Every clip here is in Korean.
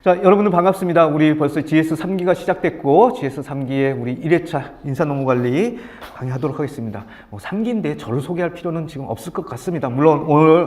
자, 여러분들 반갑습니다. 우리 벌써 GS3기가 시작됐고 GS3기에 우리 1회차 인사노무관리 강의하도록 하겠습니다. 3기인데 저를 소개할 필요는 지금 없을 것 같습니다. 물론 오늘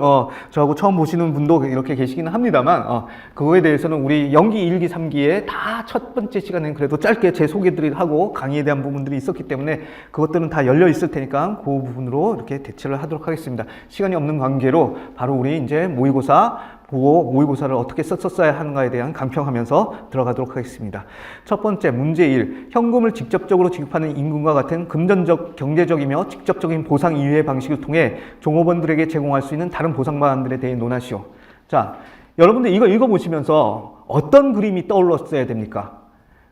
저하고 처음 보시는 분도 이렇게 계시기는 합니다만 그거에 대해서는 우리 연기 1기, 3기에 다 첫 번째 시간에는 그래도 짧게 제 소개들을 하고 강의에 대한 부분들이 있었기 때문에 그것들은 다 열려 있을 테니까 그 부분으로 이렇게 대처를 하도록 하겠습니다. 시간이 없는 관계로 바로 우리 이제 모의고사를 어떻게 썼어야 하는가에 대한 간평하면서 들어가도록 하겠습니다. 첫 번째 문제 1. 현금을 직접적으로 지급하는 임금과 같은 금전적, 경제적이며 직접적인 보상 이외의 방식을 통해 종업원들에게 제공할 수 있는 다른 보상 방안들에 대해 논하시오. 자, 여러분들 이거 읽어보시면서 어떤 그림이 떠올랐어야 됩니까?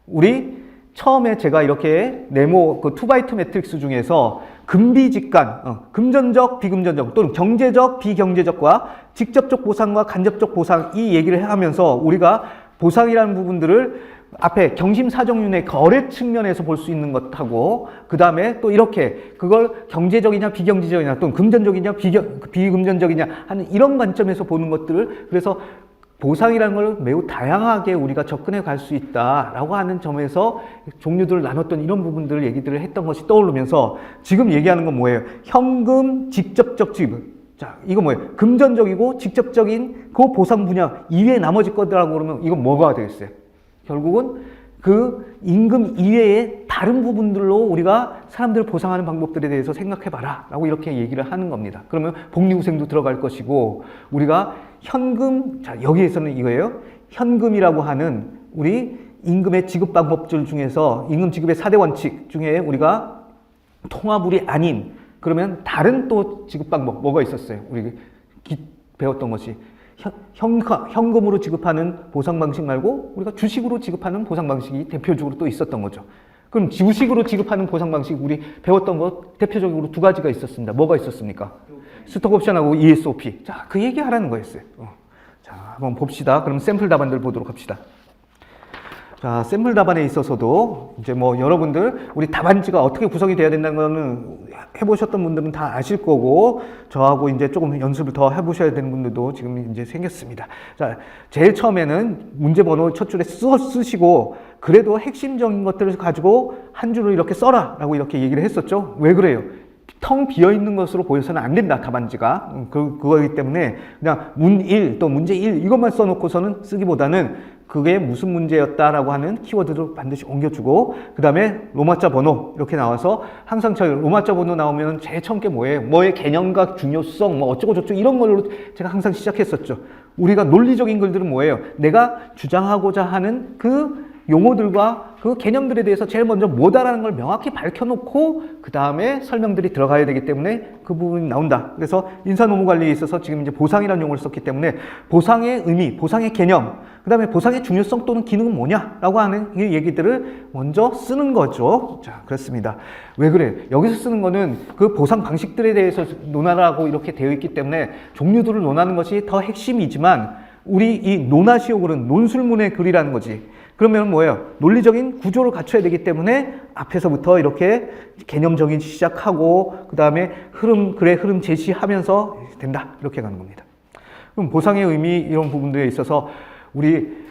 우리 처음에 제가 이렇게 네모 그 2x2 매트릭스 중에서 금비직간, 금전적, 비금전적 또는 경제적, 비경제적과 직접적 보상과 간접적 보상 이 얘기를 하면서 우리가 보상이라는 부분들을 앞에 경심사정윤의 거래 측면에서 볼 수 있는 것하고 그 다음에 또 이렇게 그걸 경제적이냐 비경제적이냐 또는 금전적이냐 비금전적이냐 하는 이런 관점에서 보는 것들을 그래서 보상이라는 걸 매우 다양하게 우리가 접근해 갈 수 있다라고 하는 점에서 종류들을 나눴던 이런 부분들을 얘기들을 했던 것이 떠오르면서 지금 얘기하는 건 뭐예요? 현금 직접적 지급. 자, 이거 뭐예요? 금전적이고 직접적인 그 보상 분야 이외에 나머지 것들하고 그러면 이건 뭐가 되겠어요? 결국은 그 임금 이외의 다른 부분들로 우리가 사람들을 보상하는 방법들에 대해서 생각해봐라 라고 이렇게 얘기를 하는 겁니다. 그러면 복리후생도 들어갈 것이고 우리가 현금, 자 여기에서는 이거예요. 현금이라고 하는 우리 임금의 지급 방법들 중에서 임금 지급의 4대 원칙 중에 우리가 통화불이 아닌 그러면 다른 또 지급 방법 뭐가 있었어요? 우리 배웠던 것이 현금으로 지급하는 보상 방식 말고 우리가 주식으로 지급하는 보상 방식이 대표적으로 또 있었던 거죠. 그럼 주식으로 지급하는 보상 방식 우리 배웠던 것 대표적으로 두 가지가 있었습니다. 뭐가 있었습니까? 스톡옵션하고 ESOP. 자, 그 얘기 하라는 거였어요. 자, 한번 봅시다. 그럼 샘플 답안들 보도록 합시다. 자, 샘플 답안에 있어서도 이제 뭐 여러분들 우리 답안지가 어떻게 구성이 돼야 된다는 거는 해보셨던 분들은 다 아실 거고 저하고 이제 조금 연습을 더 해보셔야 되는 분들도 지금 이제 생겼습니다. 자, 제일 처음에는 문제 번호 첫 줄에 쓰시고 그래도 핵심적인 것들을 가지고 한 줄을 이렇게 써라 라고 이렇게 얘기를 했었죠. 왜 그래요? 텅 비어있는 것으로 보여서는 안 된다, 답안지가. 그거이기 때문에 그냥 문 1, 또 문제 1 이것만 써놓고서는 쓰기보다는 그게 무슨 문제였다라고 하는 키워드를 반드시 옮겨주고 그 다음에 로마자 번호 이렇게 나와서 항상 저희 로마자 번호 나오면 제일 처음 게 뭐예요? 뭐의 개념과 중요성 뭐 어쩌고 저쩌고 이런 걸로 제가 항상 시작했었죠. 우리가 논리적인 글들은 뭐예요? 내가 주장하고자 하는 그 용어들과 그 개념들에 대해서 제일 먼저 뭐다라는 걸 명확히 밝혀놓고 그 다음에 설명들이 들어가야 되기 때문에 그 부분이 나온다. 그래서 인사노무관리에 있어서 지금 이제 보상이라는 용어를 썼기 때문에 보상의 의미, 보상의 개념, 그 다음에 보상의 중요성 또는 기능은 뭐냐라고 하는 이 얘기들을 먼저 쓰는 거죠. 자, 그렇습니다. 왜 그래? 여기서 쓰는 거는 그 보상 방식들에 대해서 논하라고 이렇게 되어 있기 때문에 종류들을 논하는 것이 더 핵심이지만 우리 이 논하시오 글은 논술문의 글이라는 거지. 그러면 뭐예요? 논리적인 구조를 갖춰야 되기 때문에 앞에서부터 이렇게 개념적인 시작하고 그 다음에 글의 흐름 제시하면서 된다. 이렇게 가는 겁니다. 그럼 보상의 의미 이런 부분들에 있어서 우리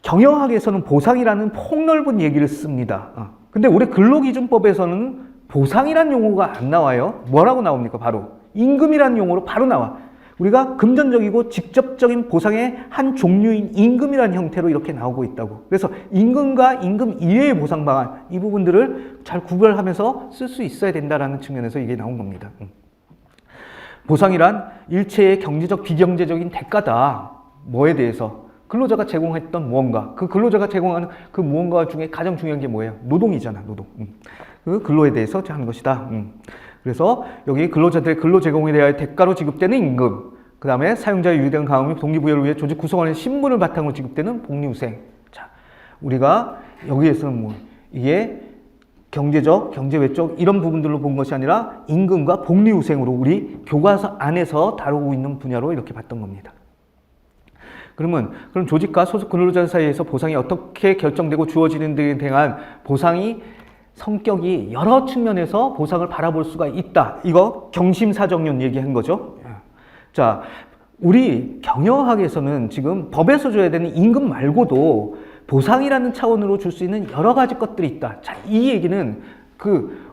경영학에서는 보상이라는 폭넓은 얘기를 씁니다. 근데 우리 근로기준법에서는 보상이라는 용어가 안 나와요. 뭐라고 나옵니까? 바로 임금이라는 용어로 바로 나와. 우리가 금전적이고 직접적인 보상의 한 종류인 임금이라는 형태로 이렇게 나오고 있다고. 그래서 임금과 임금 이외의 보상 방안 이 부분들을 잘 구별하면서 쓸 수 있어야 된다는 측면에서 이게 나온 겁니다. 보상이란 일체의 경제적 비경제적인 대가다. 뭐에 대해서? 근로자가 제공했던 무언가. 그 근로자가 제공하는 그 무언가 중에 가장 중요한 게 뭐예요? 노동이잖아, 노동. 그 근로에 대해서 하는 것이다. 그래서 여기 근로자들의 근로 제공에 대하여 대가로 지급되는 임금, 그 다음에 사용자의 유대한 강화 및 동기부여를 위해 조직 구성원의 신분을 바탕으로 지급되는 복리후생. 자, 우리가 여기에서는 뭐 이게 경제적, 경제외적 이런 부분들로 본 것이 아니라 임금과 복리후생으로 우리 교과서 안에서 다루고 있는 분야로 이렇게 봤던 겁니다. 그럼 조직과 소속 근로자 사이에서 보상이 어떻게 결정되고 주어지는 데에 대한 보상이 성격이 여러 측면에서 보상을 바라볼 수가 있다. 이거 경심사정론 얘기한 거죠. 자, 우리 경영학에서는 지금 법에서 줘야 되는 임금 말고도 보상이라는 차원으로 줄 수 있는 여러 가지 것들이 있다. 자, 이 얘기는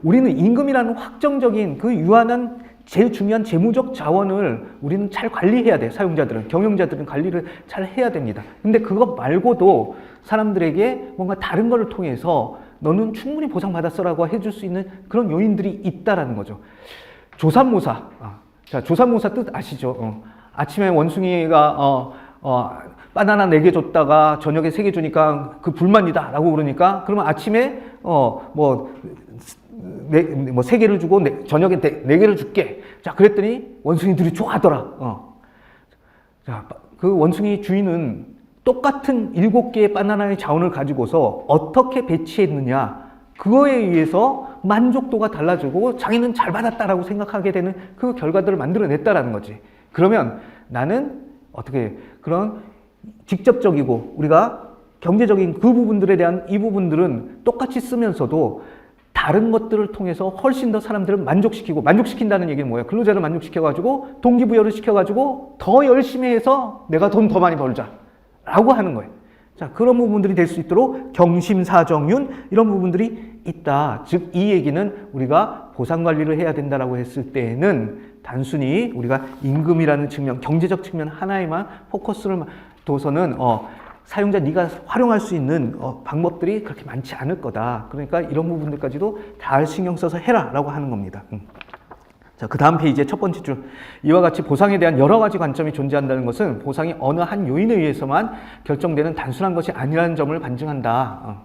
우리는 임금이라는 확정적인 유한한 제일 중요한 재무적 자원을 우리는 잘 관리해야 돼. 사용자들은, 경영자들은 관리를 잘 해야 됩니다. 근데 그것 말고도 사람들에게 뭔가 다른 거를 통해서 너는 충분히 보상받았어라고 해줄 수 있는 그런 요인들이 있다라는 거죠. 조삼모사. 자, 조삼모사 뜻 아시죠? 아침에 원숭이가 바나나 4개 줬다가 저녁에 3개 주니까 그 불만이다 라고 그러니까, 그러면 아침에 3개를 주고 저녁에 4개를 줄게. 자, 그랬더니 원숭이들이 좋아하더라. 자, 그 원숭이 주인은 똑같은 7개의 바나나의 자원을 가지고서 어떻게 배치했느냐, 그거에 의해서 만족도가 달라지고 자기는 잘 받았다라고 생각하게 되는 그 결과들을 만들어냈다라는 거지. 그러면 나는 어떻게 그런 직접적이고 우리가 경제적인 그 부분들에 대한 이 부분들은 똑같이 쓰면서도 다른 것들을 통해서 훨씬 더 사람들을 만족시키고, 만족시킨다는 얘기는 뭐예요? 근로자를 만족시켜가지고 동기부여를 시켜가지고 더 열심히 해서 내가 돈 더 많이 벌자 라고 하는 거예요. 자, 그런 부분들이 될 수 있도록 경심사정윤 이런 부분들이 있다. 즉 이 얘기는 우리가 보상관리를 해야 된다라고 했을 때에는 단순히 우리가 임금이라는 측면, 경제적 측면 하나에만 포커스를 둬서는 사용자 네가 활용할 수 있는 방법들이 그렇게 많지 않을 거다. 그러니까 이런 부분들까지도 다 신경 써서 해라 라고 하는 겁니다. 자, 그 다음 페이지의 첫 번째 줄. 이와 같이 보상에 대한 여러 가지 관점이 존재한다는 것은 보상이 어느 한 요인에 의해서만 결정되는 단순한 것이 아니라는 점을 반증한다.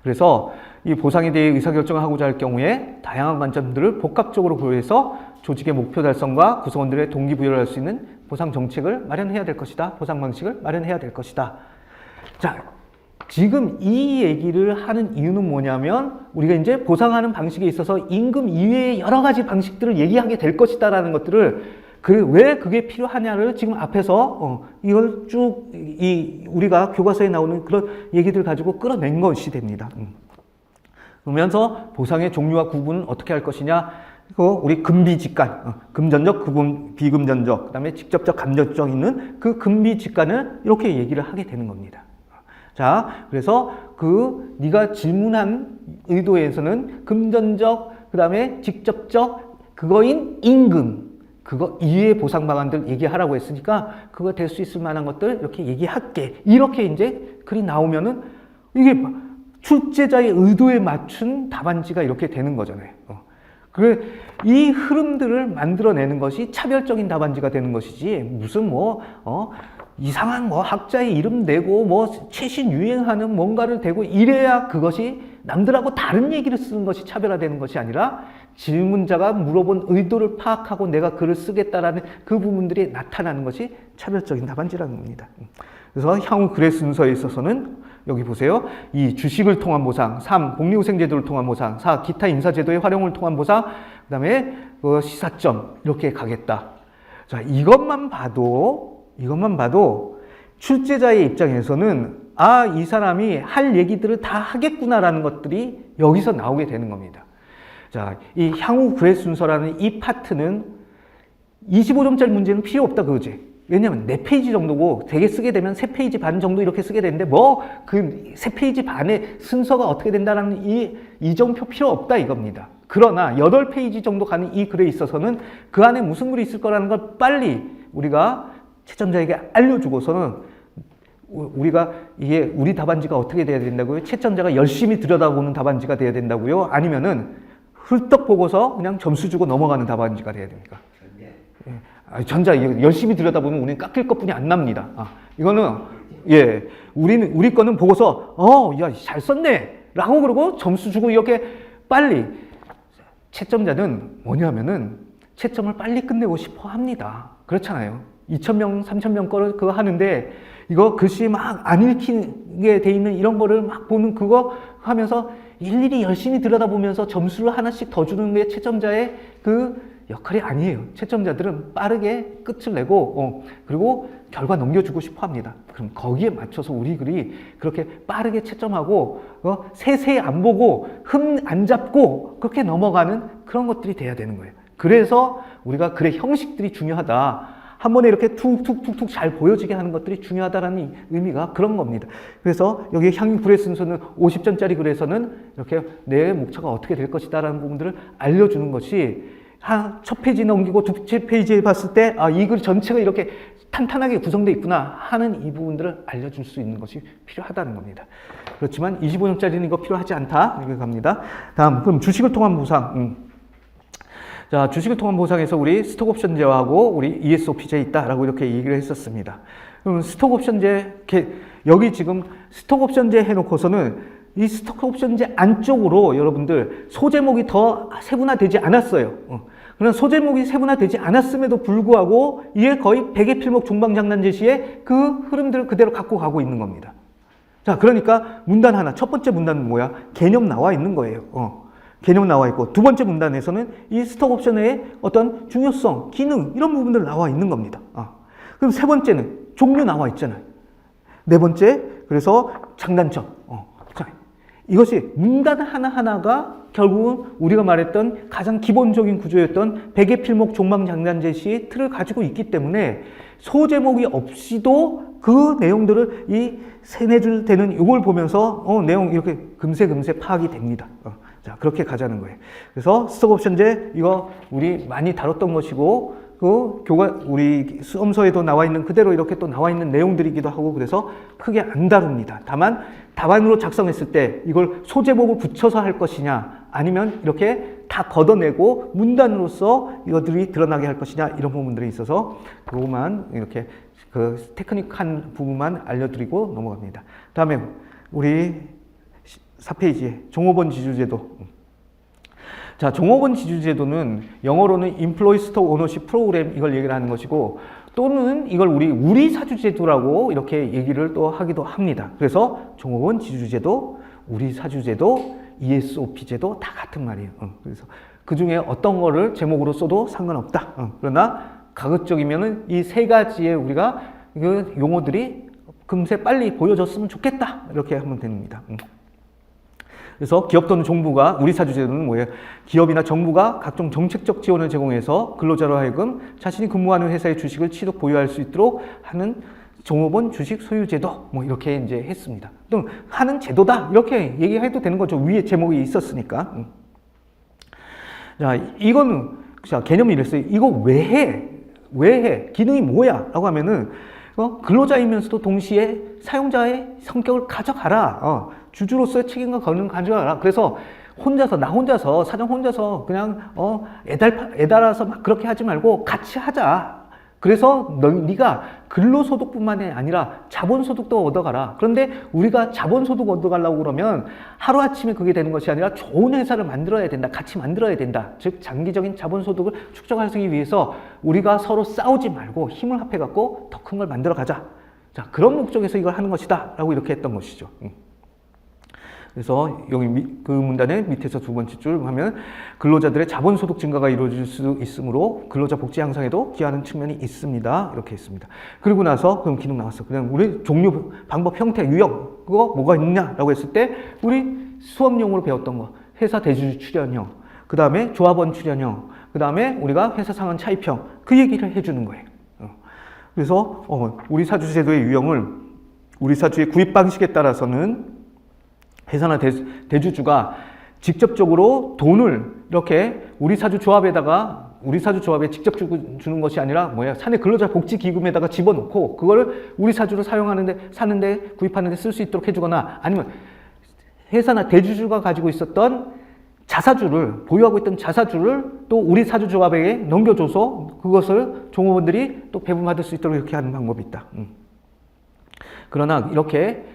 그래서 이 보상에 대해 의사결정을 하고자 할 경우에 다양한 관점들을 복합적으로 고려해서 조직의 목표 달성과 구성원들의 동기부여를 할 수 있는 보상 정책을 마련해야 될 것이다. 보상 방식을 마련해야 될 것이다. 자, 지금 이 얘기를 하는 이유는 뭐냐면 우리가 이제 보상하는 방식에 있어서 임금 이외의 여러 가지 방식들을 얘기하게 될 것이다라는 것들을 왜 그게 필요하냐를 지금 앞에서 이걸 쭉 우리가 교과서에 나오는 그런 얘기들 가지고 끌어낸 것이 됩니다. 그러면서 보상의 종류와 구분은 어떻게 할 것이냐, 우리 금비직간, 금전적, 비금전적, 그 다음에 직접적, 간접적 있는 그 금비직간을 이렇게 얘기를 하게 되는 겁니다. 자, 그래서 네가 질문한 의도에서는 금전적, 그 다음에 직접적, 그거인 임금, 그거 이외의 보상 방안들 얘기하라고 했으니까 그거 될 수 있을 만한 것들 이렇게 얘기할게. 이렇게 이제 글이 나오면은 이게 출제자의 의도에 맞춘 답안지가 이렇게 되는 거잖아요. 이 흐름들을 만들어내는 것이 차별적인 답안지가 되는 것이지, 무슨 이상한 학자의 이름 대고 최신 유행하는 뭔가를 대고 이래야 그것이 남들하고 다른 얘기를 쓰는 것이 차별화되는 것이 아니라 질문자가 물어본 의도를 파악하고 내가 글을 쓰겠다라는 그 부분들이 나타나는 것이 차별적인 답안지라는 겁니다. 그래서 향후 글의 순서에 있어서는 여기 보세요. 2. 주식을 통한 보상. 3. 복리후생제도를 통한 보상. 4. 기타 인사제도의 활용을 통한 보상. 그 다음에 시사점 이렇게 가겠다. 자, 이것만 봐도 출제자의 입장에서는 이 사람이 할 얘기들을 다 하겠구나라는 것들이 여기서 나오게 되는 겁니다. 자, 이 향후 글의 순서라는 이 파트는 25점짜리 문제는 필요 없다 그거지. 왜냐면 4페이지 정도고 되게 쓰게 되면 3페이지 반 정도 이렇게 쓰게 되는데 그 3페이지 반의 순서가 어떻게 된다는 이정표 필요 없다 이겁니다. 그러나 8페이지 정도 가는 이 글에 있어서는 그 안에 무슨 글이 있을 거라는 걸 빨리 우리가 채점자에게 알려주고서는 우리가 이게 우리 답안지가 어떻게 돼야 된다고요? 채점자가 열심히 들여다보는 답안지가 돼야 된다고요? 아니면은 훌떡 보고서 그냥 점수 주고 넘어가는 답안지가 돼야 됩니까? 전자 열심히 들여다보면 우리는 깎일 것뿐이 안 납니다. 이거는 우리 거는 보고서 야, 잘 썼네 라고 그러고 점수 주고 이렇게 빨리. 채점자는 뭐냐면은 채점을 빨리 끝내고 싶어 합니다. 그렇잖아요. 2,000명, 3,000명 거를 그거 하는데 이거 글씨 막 안 읽히게 돼 있는 이런 거를 막 보는 그거 하면서 일일이 열심히 들여다보면서 점수를 하나씩 더 주는 게 채점자의 그 역할이 아니에요. 채점자들은 빠르게 끝을 내고 그리고 결과 넘겨주고 싶어 합니다. 그럼 거기에 맞춰서 우리 글이 그렇게 빠르게 채점하고 세세히 안 보고 흠 안 잡고 그렇게 넘어가는 그런 것들이 돼야 되는 거예요. 그래서 우리가 글의 형식들이 중요하다. 한 번에 이렇게 툭툭툭툭 잘 보여지게 하는 것들이 중요하다라는 의미가 그런 겁니다. 그래서 여기 향유불의 순서는 50전짜리 글에서는 이렇게 내 목차가 어떻게 될 것이다라는 부분들을 알려주는 것이 첫 페이지 넘기고 두 페이지에 봤을 때 이 글 전체가 이렇게 탄탄하게 구성되어 있구나 하는 이 부분들을 알려줄 수 있는 것이 필요하다는 겁니다. 그렇지만 25점짜리는 이거 필요하지 않다 이렇게 갑니다. 다음 그럼 주식을 통한 보상. 자, 주식을 통한 보상에서 우리 스톡옵션제하고 우리 ESOP제 있다라고 이렇게 얘기를 했었습니다. 그럼 스톡옵션제 여기 지금 스톡옵션제 해놓고서는 이 스톡옵션제 안쪽으로 여러분들 소제목이 더 세분화되지 않았어요. 그런 소제목이 세분화되지 않았음에도 불구하고 이게 거의 백의 필목 종방장난 제시의 그 흐름들을 그대로 갖고 가고 있는 겁니다. 자, 그러니까 문단 하나, 첫 번째 문단은 뭐야? 개념 나와 있는 거예요. 개념 나와 있고 두 번째 문단에서는 이 스톡옵션의 어떤 중요성, 기능 이런 부분들 나와 있는 겁니다. 그럼 세 번째는 종류 나와 있잖아요. 네 번째 그래서 장단점. 자, 이것이 문단 하나하나가 결국은 우리가 말했던 가장 기본적인 구조였던 백의 필목 종방장단 제시의 틀을 가지고 있기 때문에 소제목이 없이도 그 내용들을 이 세네 줄 되는 이걸 보면서 내용 이렇게 금세 파악이 됩니다. 자, 그렇게 가자는 거예요. 그래서 스톡옵션제 이거 우리 많이 다뤘던 것이고 그 우리 수험서에도 나와 있는 그대로 이렇게 또 나와 있는 내용들이기도 하고 그래서 크게 안 다룹니다. 다만 답안으로 작성했을 때 이걸 소제목을 붙여서 할 것이냐 아니면 이렇게 다 걷어내고 문단으로서 이것들이 드러나게 할 것이냐 이런 부분들이 있어서 그것만 이렇게 그 테크닉한 부분만 알려드리고 넘어갑니다. 다음에 우리 4페이지에 종업원 지주제도. 자, 종업원 지주제도는 영어로는 Employee Stock Ownership Program 이걸 얘기를 하는 것이고 또는 이걸 우리 사주제도라고 이렇게 얘기를 또 하기도 합니다. 그래서 종업원 지주제도, 우리 사주제도, ESOP제도 다 같은 말이에요. 그래서 그 중에 어떤 거를 제목으로 써도 상관없다. 그러나 가급적이면은 이 세 가지의 우리가 그 용어들이 금세 빨리 보여줬으면 좋겠다. 이렇게 하면 됩니다. 그래서 기업 또는 정부가 우리 사주제도는 뭐예요? 기업이나 정부가 각종 정책적 지원을 제공해서 근로자로 하여금 자신이 근무하는 회사의 주식을 취득 보유할 수 있도록 하는 종업원 주식 소유제도 뭐 이렇게 이제 했습니다. 또 하는 제도다 이렇게 얘기해도 되는 거죠. 위에 제목이 있었으니까. 자, 이거는 자, 개념이 이랬어요. 이거 왜 해? 왜 해? 기능이 뭐야? 라고 하면은 근로자이면서도 동시에 사용자의 성격을 가져가라. 주주로서의 책임과 권한을 가져가라. 그래서 나 혼자서 사장 혼자서 그냥 애달아서 막 그렇게 하지 말고 같이 하자. 그래서 네가 근로소득뿐만이 아니라 자본소득도 얻어가라. 그런데 우리가 자본소득 얻어가려고 그러면 하루아침에 그게 되는 것이 아니라 좋은 회사를 만들어야 된다. 같이 만들어야 된다. 즉 장기적인 자본소득을 축적하기 위해서 우리가 서로 싸우지 말고 힘을 합해갖고 더 큰 걸 만들어 가자. 자, 그런 목적에서 이걸 하는 것이다. 라고 이렇게 했던 것이죠. 그래서 여기 그 문단의 밑에서 두 번째 줄 하면 근로자들의 자본소득 증가가 이루어질 수 있으므로 근로자 복지 향상에도 기여하는 측면이 있습니다. 이렇게 했습니다. 그리고 나서 그럼 기능 나왔어. 그냥 우리 종류, 방법, 형태, 유형 그거 뭐가 있냐라고 했을 때 우리 수업용으로 배웠던 거 회사 대주주 출연형, 그 다음에 조합원 출연형, 그 다음에 우리가 회사 상환 차입형 그 얘기를 해주는 거예요. 그래서 우리 사주제도의 유형을 우리 사주의 구입 방식에 따라서는 회사나 대주주가 직접적으로 돈을 이렇게 우리 사주 조합에 직접 주는 것이 아니라 사내 근로자 복지 기금에다가 집어넣고 그거를 우리 사주로 사는데 구입하는데 쓸 수 있도록 해주거나 아니면 회사나 대주주가 가지고 있었던 자사주를 보유하고 있던 자사주를 또 우리 사주 조합에게 넘겨줘서 그것을 종업원들이 또 배분받을 수 있도록 이렇게 하는 방법이 있다. 그러나 이렇게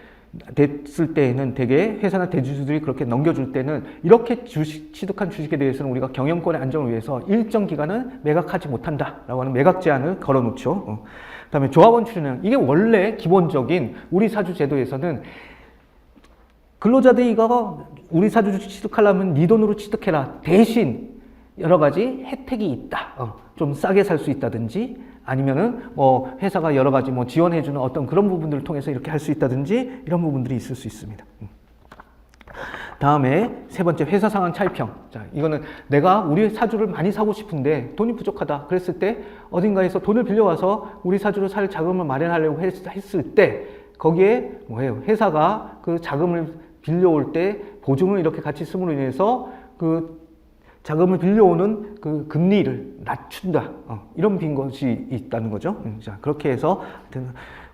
됐을 때에는 대개 회사나 대주주들이 그렇게 넘겨줄 때는 이렇게 취득한 주식에 대해서는 우리가 경영권의 안정을 위해서 일정 기간은 매각하지 못한다라고 하는 매각 제한을 걸어놓죠. 그다음에 조합원 출연형 이게 원래 기본적인 우리 사주 제도에서는 근로자들이 이거 우리 사주 취득하려면 네 돈으로 취득해라. 대신 여러 가지 혜택이 있다. 좀 싸게 살 수 있다든지 아니면은 회사가 여러 가지 지원해주는 어떤 그런 부분들을 통해서 이렇게 할 수 있다든지 이런 부분들이 있을 수 있습니다. 다음에 세 번째, 회사 상황 차이평. 자, 이거는 내가 우리 사주를 많이 사고 싶은데 돈이 부족하다. 그랬을 때 어딘가에서 돈을 빌려와서 우리 사주를 살 자금을 마련하려고 했을 때 거기에 뭐예요? 회사가 그 자금을 빌려올 때 보증을 이렇게 같이 쓰므로 인해서 그 자금을 빌려오는 그 금리를 낮춘다. 이런 빈 것이 있다는 거죠. 자, 그렇게 해서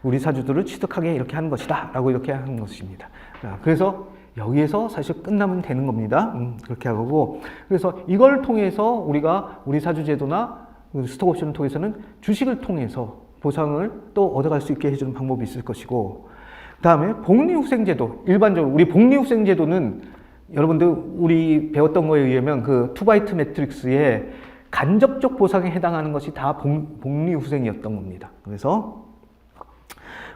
우리 사주들을 취득하게 이렇게 하는 것이다. 라고 이렇게 하는 것입니다. 자, 그래서 여기에서 사실 끝나면 되는 겁니다. 그렇게 하고. 그래서 이걸 통해서 우리가 우리 사주제도나 스톡옵션을 통해서는 주식을 통해서 보상을 또 얻어갈 수 있게 해주는 방법이 있을 것이고, 그 다음에 복리후생제도. 일반적으로 우리 복리후생제도는 여러분들 우리 배웠던 거에 의하면 그 투바이트 매트릭스의 간접적 보상에 해당하는 것이 다 복리후생이었던 겁니다. 그래서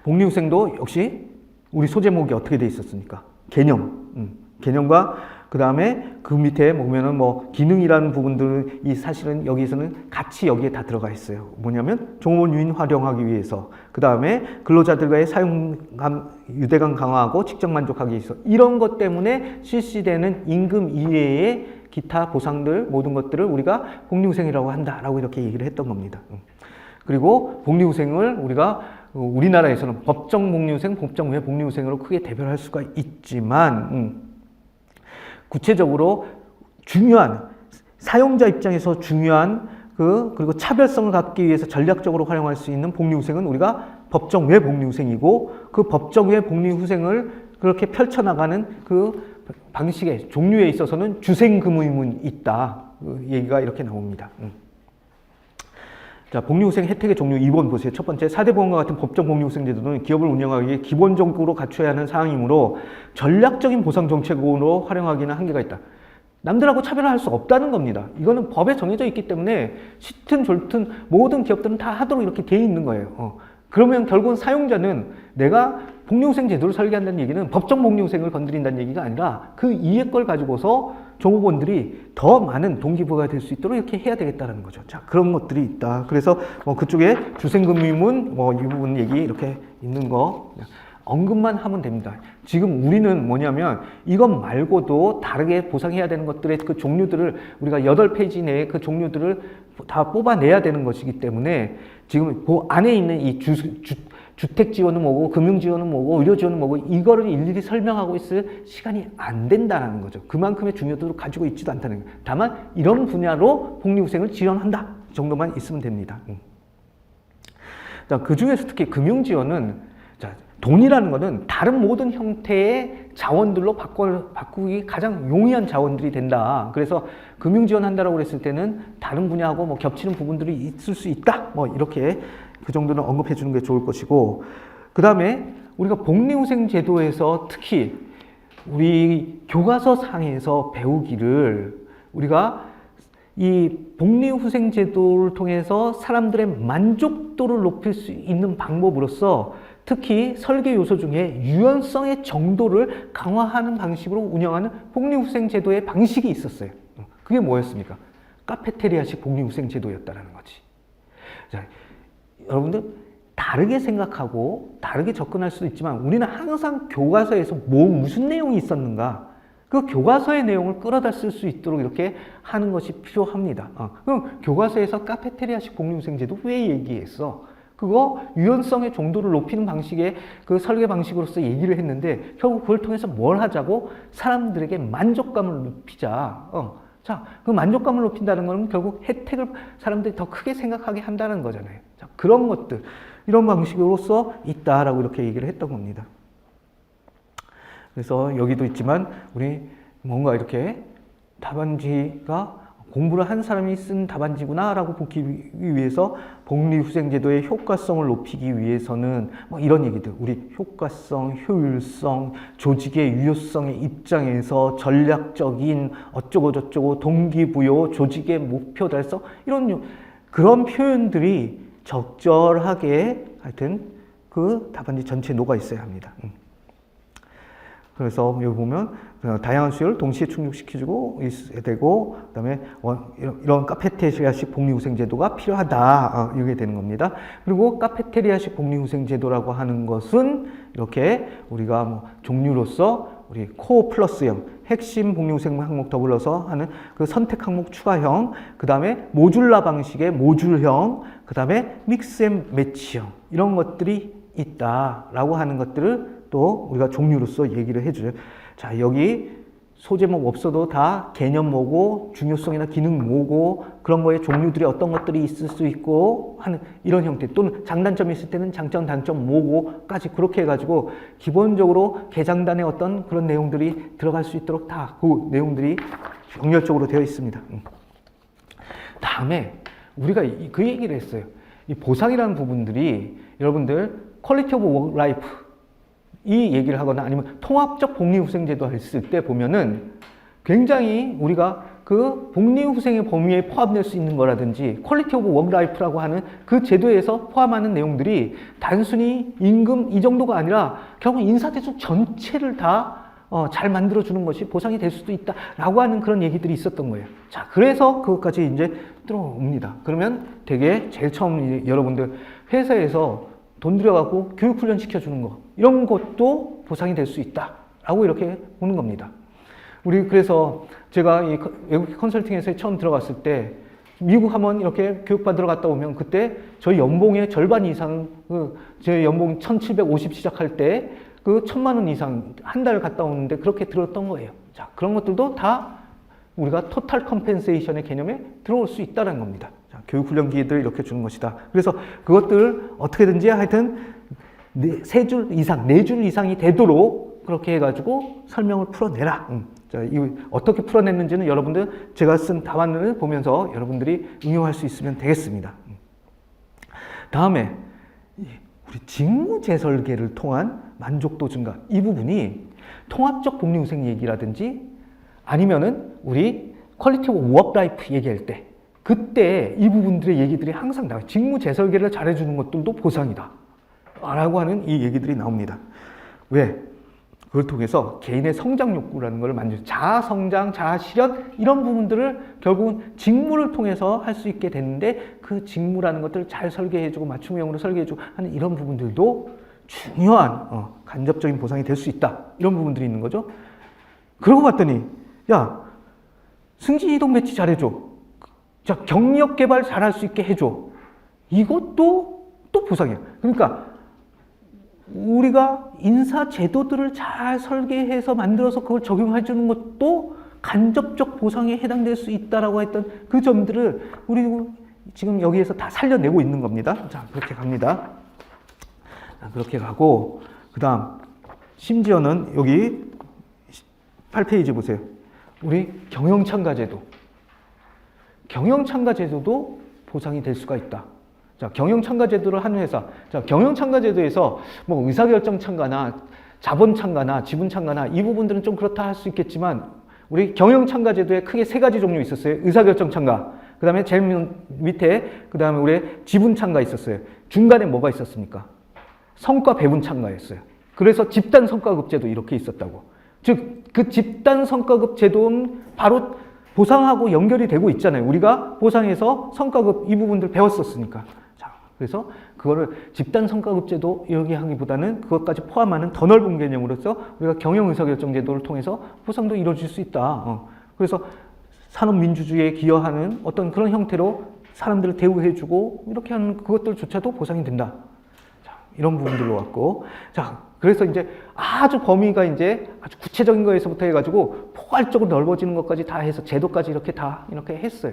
복리후생도 역시 우리 소제목이 어떻게 돼 있었습니까? 개념과 그 다음에 그 밑에 보면은 뭐 기능이라는 부분들이 사실은 여기서는 같이 여기에 다 들어가 있어요. 뭐냐면 종업원 유인 활용하기 위해서, 그 다음에 근로자들과의 사용감 유대감 강화하고 직접 만족하기 위해서, 이런 것 때문에 실시되는 임금 이외의 기타 보상들 모든 것들을 우리가 복리후생이라고 한다라고 이렇게 얘기를 했던 겁니다. 그리고 복리후생을 우리가 우리나라에서는 법정 복리후생, 법정 외 복리후생으로 크게 대별할 수가 있지만, 구체적으로 중요한 사용자 입장에서 중요한 그리고 차별성을 갖기 위해서 전략적으로 활용할 수 있는 복리후생은 우리가 법정 외 복리후생이고, 그 법정 외 복리후생을 그렇게 펼쳐나가는 그 방식의 종류에 있어서는 주생금의문이 있다. 그 얘기가 이렇게 나옵니다. 자, 복리후생 혜택의 종류 2번 보세요. 첫 번째, 4대 보험과 같은 법정 복리후생 제도는 기업을 운영하기 위해 기본적으로 갖춰야 하는 사항이므로 전략적인 보상 정책으로 활용하기는 한계가 있다. 남들하고 차별화할 수 없다는 겁니다. 이거는 법에 정해져 있기 때문에 시튼 졸튼 모든 기업들은 다 하도록 이렇게 돼 있는 거예요. 그러면 결국은 사용자는 내가 복리후생 제도를 설계한다는 얘기는 법정 복리후생을 건드린다는 얘기가 아니라 그 이해 걸 가지고서 종업원들이 더 많은 동기부여가 될 수 있도록 이렇게 해야 되겠다는 거죠. 자, 그런 것들이 있다. 그래서 그쪽에 주생금의문 이 부분 얘기 이렇게 있는 거 언급만 하면 됩니다. 지금 우리는 뭐냐면 이것 말고도 다르게 보상해야 되는 것들의 그 종류들을 우리가 8페이지 내에 그 종류들을 다 뽑아내야 되는 것이기 때문에 지금 그 안에 있는 이 주택 지원은 뭐고, 금융 지원은 뭐고, 의료 지원은 뭐고, 이거를 일일이 설명하고 있을 시간이 안 된다는 거죠. 그만큼의 중요도를 가지고 있지도 않다는 거예요. 다만 이런 분야로 복리후생을 지원한다 정도만 있으면 됩니다. 자, 그 중에서 특히 금융 지원은, 자, 돈이라는 거는 다른 모든 형태의 자원들로 바꾸기 가장 용이한 자원들이 된다. 그래서 금융 지원한다라고 그랬을 때는 다른 분야하고 뭐 겹치는 부분들이 있을 수 있다. 이렇게 그 정도는 언급해 주는 게 좋을 것이고, 그 다음에 우리가 복리후생 제도에서 특히 우리 교과서 상에서 배우기를 우리가 이 복리후생 제도를 통해서 사람들의 만족도를 높일 수 있는 방법으로서 특히 설계 요소 중에 유연성의 정도를 강화하는 방식으로 운영하는 복리후생 제도의 방식이 있었어요. 그게 뭐였습니까? 카페테리아식 복리후생 제도였다는 거지. 자, 여러분들 다르게 생각하고 다르게 접근할 수도 있지만 우리는 항상 교과서에서 무슨 내용이 있었는가, 그 교과서의 내용을 끌어다 쓸 수 있도록 이렇게 하는 것이 필요합니다. 그럼 교과서에서 카페테리아식 복리후생 제도 왜 얘기했어? 그거 유연성의 정도를 높이는 방식의 그 설계 방식으로서 얘기를 했는데 결국 그걸 통해서 뭘 하자고? 사람들에게 만족감을 높이자. 자, 그 만족감을 높인다는 것은 결국 혜택을 사람들이 더 크게 생각하게 한다는 거잖아요. 자, 그런 것들, 이런 방식으로서 있다라고 이렇게 얘기를 했던 겁니다. 그래서 여기도 있지만 우리 뭔가 이렇게 답안지가 공부를 한 사람이 쓴 답안지구나 라고 보기 위해서 복리후생제도의 효과성을 높이기 위해서는 이런 얘기들, 우리 효과성, 효율성, 조직의 유효성의 입장에서 전략적인 어쩌고저쩌고 동기부여, 조직의 목표 달성, 이런 그런 표현들이 적절하게 하여튼 그 답안지 전체에 녹아 있어야 합니다. 그래서 여기 보면 다양한 수요를 동시에 충족시켜주고 있어야 되고, 그 다음에 이런 카페테리아식 복리후생 제도가 필요하다, 이렇게 되는 겁니다. 그리고 카페테리아식 복리후생 제도라고 하는 것은 이렇게 우리가 종류로서 우리 코어 플러스형, 핵심 복리후생 항목 더불어서 하는 그 선택 항목 추가형, 그 다음에 모듈라 방식의 모듈형, 그 다음에 믹스 앤 매치형, 이런 것들이 있다라고 하는 것들을 또 우리가 종류로서 얘기를 해줘요. 자, 여기 소제목 없어도 다 개념 뭐고 중요성이나 기능 뭐고 그런 거에 종류들이 어떤 것들이 있을 수 있고 하는 이런 형태, 또는 장단점이 있을 때는 장점, 단점 뭐고까지 그렇게 해가지고 기본적으로 개장단에 어떤 그런 내용들이 들어갈 수 있도록 다 그 내용들이 병렬적으로 되어 있습니다. 다음에 우리가 그 얘기를 했어요. 이 보상이라는 부분들이 여러분들 퀄리티 오브 워크 라이프 이 얘기를 하거나 아니면 통합적 복리후생제도 했을 때 보면은 굉장히 우리가 그 복리후생의 범위에 포함될 수 있는 거라든지 퀄리티 오브 워크라이프라고 하는 그 제도에서 포함하는 내용들이 단순히 임금 이 정도가 아니라 결국 인사대속 전체를 다 잘 만들어주는 것이 보상이 될 수도 있다라고 하는 그런 얘기들이 있었던 거예요. 자, 그래서 그것까지 이제 들어옵니다. 그러면 되게 제일 처음 여러분들 회사에서 돈 들여갖고 교육훈련 시켜주는 거, 이런 것도 보상이 될 수 있다라고 이렇게 보는 겁니다. 우리 그래서 제가 이 외국 컨설팅에서 처음 들어갔을 때 미국 한번 이렇게 교육받으러 갔다 오면 그때 저희 연봉의 절반 이상, 제 연봉 1,750 시작할 때 그 1,000만 원 이상 한 달 갔다 오는데 그렇게 들었던 거예요. 자, 그런 것들도 다 우리가 토탈 컴펜세이션의 개념에 들어올 수 있다는 겁니다. 자, 교육훈련 기회들 이렇게 주는 것이다. 그래서 그것들을 어떻게든지 하여튼 3줄 이상, 4줄 이상이 되도록 그렇게 해가지고 설명을 풀어내라. 자, 이 어떻게 풀어냈는지는 여러분들 제가 쓴 답안을 보면서 여러분들이 응용할 수 있으면 되겠습니다. 다음에 우리 직무 재설계를 통한 만족도 증가, 이 부분이 통합적 복리후생 얘기라든지 아니면은 우리 퀄리티 오브 워크 라이프 얘기할 때 그때 이 부분들의 얘기들이 항상 나와요. 직무 재설계를 잘해주는 것들도 보상이다 라고 하는 이 얘기들이 나옵니다. 왜? 그걸 통해서 개인의 성장 욕구라는 걸 만들, 자아 성장, 자아 실현, 이런 부분들을 결국은 직무를 통해서 할 수 있게 되는데, 그 직무라는 것들을 잘 설계해주고 맞춤형으로 설계해주고 하는 이런 부분들도 중요한 간접적인 보상이 될 수 있다, 이런 부분들이 있는 거죠. 그러고 봤더니 야, 승진 이동 배치 잘해줘, 자, 경력 개발 잘할 수 있게 해줘, 이것도 또 보상이야. 그러니까 우리가 인사 제도들을 잘 설계해서 만들어서 그걸 적용해 주는 것도 간접적 보상에 해당될 수 있다라고 했던 그 점들을 우리 지금 여기에서 다 살려내고 있는 겁니다. 자, 그렇게 갑니다. 자, 그렇게 가고, 그 다음 심지어는 여기 8페이지 보세요. 우리 경영참가제도. 경영참가제도도 보상이 될 수가 있다. 자, 경영참가제도를 하는 회사. 자, 경영참가제도에서 뭐 의사결정 참가나 자본참가나 지분참가나 이 부분들은 좀 그렇다 할 수 있겠지만, 우리 경영참가제도에 크게 3가지 종류 있었어요. 의사결정 참가, 그 다음에 제일 밑에, 그 다음에 우리 지분참가 있었어요. 중간에 뭐가 있었습니까? 성과 배분 참가였어요. 그래서 집단 성과급제도 이렇게 있었다고. 즉, 그 집단 성과급 제도는 바로 보상하고 연결이 되고 있잖아요. 우리가 보상에서 성과급 이 부분들 배웠었으니까. 자, 그래서 그거를 집단 성과급 제도 여기 하기보다는 그것까지 포함하는 더 넓은 개념으로서 우리가 경영 의사결정 제도를 통해서 보상도 이루어질 수 있다. 그래서 산업민주주의에 기여하는 어떤 그런 형태로 사람들을 대우해주고 이렇게 하는 그것들조차도 보상이 된다. 자, 이런 부분들로 왔고, 자, 그래서 이제 아주 범위가 이제 아주 구체적인 거에서부터 해가지고 포괄적으로 넓어지는 것까지 다 해서 제도까지 이렇게 다 이렇게 했어요.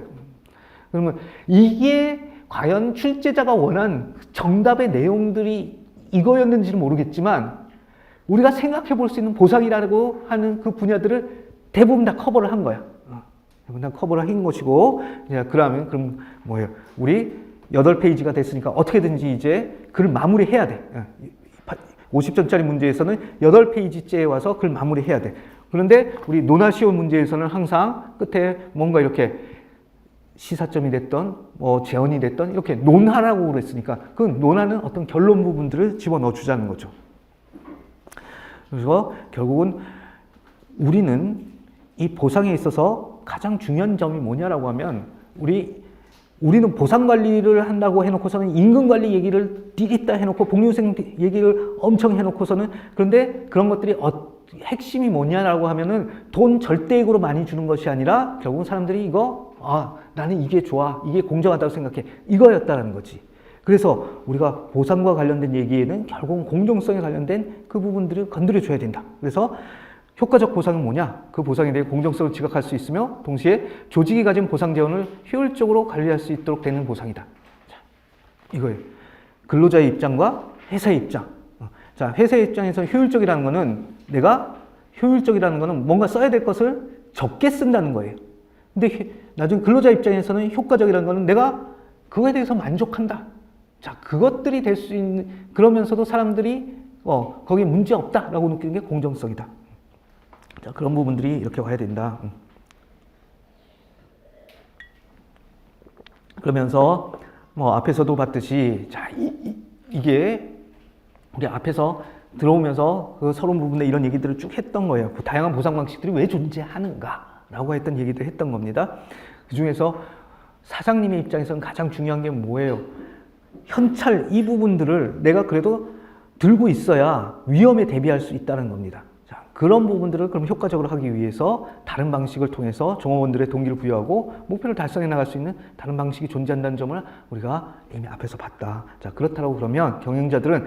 그러면 이게 과연 출제자가 원한 정답의 내용들이 이거였는지는 모르겠지만, 우리가 생각해 볼 수 있는 보상이라고 하는 그 분야들을 대부분 다 커버를 한 거야. 대부분 다 커버를 한 것이고, 그러면 그럼 뭐예요? 우리 8페이지가 됐으니까 어떻게든지 이제 글을 마무리해야 돼. 50점짜리 문제에서는 8페이지째에 와서 글 마무리해야 돼. 그런데 우리 논하시오 문제에서는 항상 끝에 뭔가 이렇게 시사점이 됐던, 뭐 제언이 됐던 이렇게 논하라고 그랬으니까 그 논하는 어떤 결론 부분들을 집어넣어 주자는 거죠. 그래서 결국은 우리는 이 보상에 있어서 가장 중요한 점이 뭐냐라고 하면, 우리는 보상 관리를 한다고 해놓고서는 임금 관리 얘기를 띠깃다 해놓고 복리후생 얘기를 엄청 해놓고서는, 그런데 그런 것들이 핵심이 뭐냐라고 하면은 돈 절대액으로 많이 주는 것이 아니라 결국은 사람들이 이거 나는 이게 좋아, 이게 공정하다고 생각해, 이거였다라는 거지. 그래서 우리가 보상과 관련된 얘기에는 결국은 공정성에 관련된 그 부분들을 건드려줘야 된다. 그래서 효과적 보상은 뭐냐? 그 보상에 대해 공정성을 지각할 수 있으며 동시에 조직이 가진 보상 재원을 효율적으로 관리할 수 있도록 되는 보상이다. 자, 이거예요. 근로자의 입장과 회사의 입장. 자, 회사의 입장에서 효율적이라는 거는 내가 효율적이라는 거는 뭔가 써야 될 것을 적게 쓴다는 거예요. 근데 나중에 근로자 입장에서는 효과적이라는 거는 내가 그거에 대해서 만족한다. 자, 그것들이 될 수 있는, 그러면서도 사람들이 거기에 문제 없다라고 느끼는 게 공정성이다. 자, 그런 부분들이 이렇게 와야 된다. 그러면서 앞에서도 봤듯이 자, 이게 우리 앞에서 들어오면서 그 서론 부분에 이런 얘기들을 쭉 했던 거예요. 그 다양한 보상 방식들이 왜 존재하는가라고 했던 얘기들 했던 겁니다. 그 중에서 사장님의 입장에서는 가장 중요한 게 뭐예요? 현찰 이 부분들을 내가 그래도 들고 있어야 위험에 대비할 수 있다는 겁니다. 자, 그런 부분들을 그럼 효과적으로 하기 위해서 다른 방식을 통해서 종업원들의 동기를 부여하고 목표를 달성해 나갈 수 있는 다른 방식이 존재한다는 점을 우리가 이미 앞에서 봤다. 자, 그렇다고 그러면 경영자들은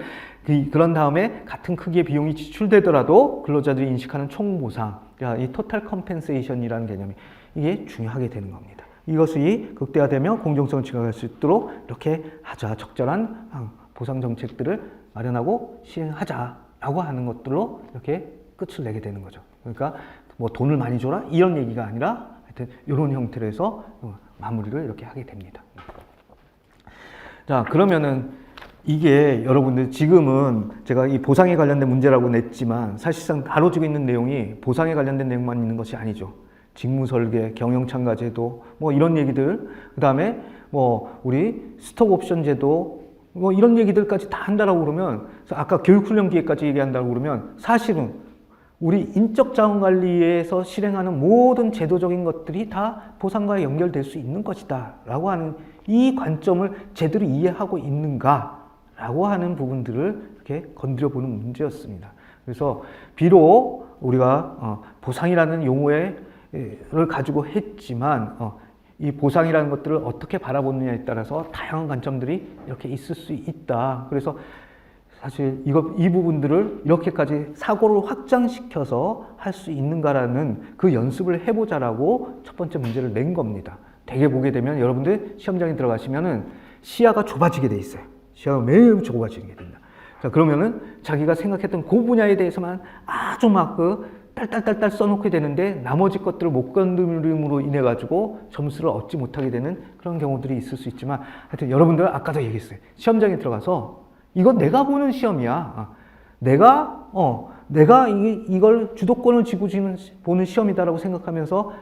그런 다음에 같은 크기의 비용이 지출되더라도 근로자들이 인식하는 총보상, 이 토탈 컴펜세이션이라는 개념이 이게 중요하게 되는 겁니다. 이것이 극대화되며 공정성을 지각할 수 있도록 이렇게 하자. 적절한 보상 정책들을 마련하고 시행하자라고 하는 것들로 이렇게 끝을 내게 되는 거죠. 그러니까 뭐 돈을 많이 줘라 이런 얘기가 아니라 하여튼 이런 형태로 해서 마무리를 이렇게 하게 됩니다. 자, 그러면은 이게 여러분들 지금은 제가 이 보상에 관련된 문제라고 냈지만 사실상 다뤄지고 있는 내용이 보상에 관련된 내용만 있는 것이 아니죠. 직무설계, 경영참가제도 뭐 이런 얘기들, 그 다음에 뭐 우리 스톡옵션 제도 뭐 이런 얘기들까지 다 한다라고 그러면, 아까 교육훈련기획까지 얘기한다고 그러면 사실은 우리 인적자원관리에서 실행하는 모든 제도적인 것들이 다 보상과 연결될 수 있는 것이다 라고 하는 이 관점을 제대로 이해하고 있는가 라고 하는 부분들을 이렇게 건드려 보는 문제였습니다. 그래서 비록 우리가 보상이라는 용어를 가지고 했지만 이 보상이라는 것들을 어떻게 바라보느냐에 따라서 다양한 관점들이 이렇게 있을 수 있다. 그래서 사실 이 부분들을 이렇게까지 사고를 확장시켜서 할 수 있는가라는 그 연습을 해보자라고 첫 번째 문제를 낸 겁니다. 대개 보게 되면 여러분들 시험장에 들어가시면은 시야가 좁아지게 돼 있어요. 시야가 매우 좁아지게 된다. 자, 그러면은 자기가 생각했던 그 분야에 대해서만 아주 막 딸딸딸딸 써놓게 되는데 나머지 것들을 못 건드림으로 인해 가지고 점수를 얻지 못하게 되는 그런 경우들이 있을 수 있지만, 하여튼 여러분들 아까도 얘기했어요. 시험장에 들어가서 이건 내가 보는 시험이야. 내가 이걸 주도권을 쥐고 보는 시험이다라고 생각하면서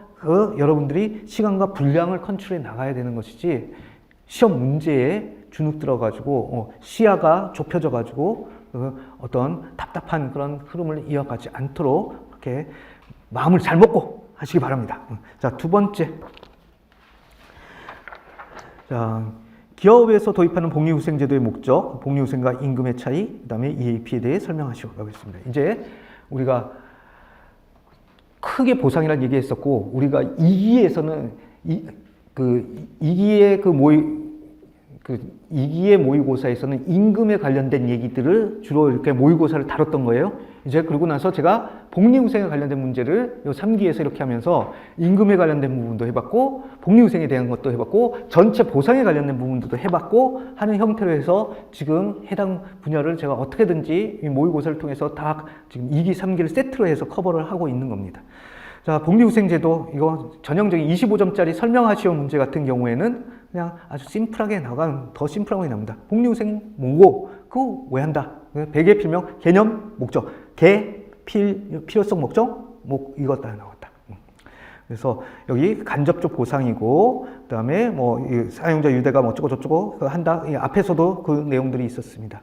여러분들이 시간과 분량을 컨트롤해 나가야 되는 것이지, 시험 문제에 주눅 들어가지고 시야가 좁혀져가지고 어떤 답답한 그런 흐름을 이어가지 않도록 이렇게 마음을 잘 먹고 하시기 바랍니다. 자, 두 번째. 자, 기업에서 도입하는 복리후생제도의 목적, 복리후생과 임금의 차이, 그 다음에 EAP에 대해 설명하시오라고 했습니다. 이제 우리가 크게 보상이라는 얘기했었고, 우리가 2기에서는 2기의 모의고사에서는 임금에 관련된 얘기들을 주로 이렇게 모의고사를 다뤘던 거예요. 이제 그러고 나서 제가 복리후생에 관련된 문제를 요 3기에서 이렇게 하면서 임금에 관련된 부분도 해봤고, 복리후생에 대한 것도 해봤고, 전체 보상에 관련된 부분도 해봤고 하는 형태로 해서 지금 해당 분야를 제가 어떻게든지 이 모의고사를 통해서 다 지금 2기, 3기를 세트로 해서 커버를 하고 있는 겁니다. 자, 복리후생제도 이거 전형적인 25점짜리 설명하시오 문제 같은 경우에는 그냥 아주 심플하게 더 심플하게 나옵니다. 복리후생 뭐고, 그거 왜 한다? 배개 필명, 개념, 목적, 필요성, 목적, 이것 다 나왔다. 그래서 여기 간접적 보상이고, 그 다음에 사용자 유대가 어쩌고 한다. 앞에서도 그 내용들이 있었습니다.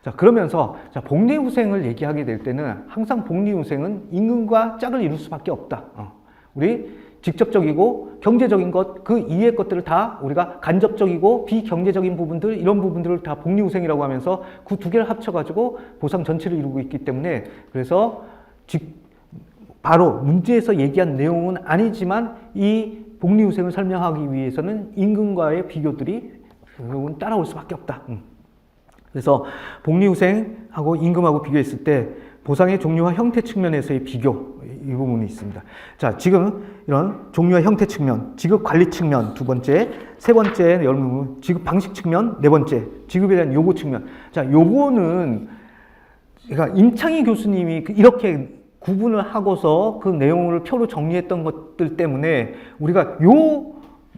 자, 그러면서 복리후생을 얘기하게 될 때는 항상 복리후생은 임금과 짝을 이룰 수밖에 없다. 우리 직접적이고 경제적인 것, 그 이외의 것들을 다 우리가 간접적이고 비경제적인 부분들, 이런 부분들을 다 복리후생이라고 하면서 그 두 개를 합쳐가지고 보상 전체를 이루고 있기 때문에, 그래서 바로 문제에서 얘기한 내용은 아니지만 이 복리후생을 설명하기 위해서는 임금과의 비교들이 결국은 따라올 수밖에 없다. 그래서 복리후생하고 임금하고 비교했을 때 보상의 종류와 형태 측면에서의 비교, 이 부분이 있습니다. 자, 지금 이런 종류와 형태 측면, 지급 관리 측면 두 번째, 세 번째 여러분 지급 방식 측면 네 번째, 지급에 대한 요구 측면. 자, 요거는 그러니까 임창희 교수님이 이렇게 구분을 하고서 그 내용을 표로 정리했던 것들 때문에 우리가 요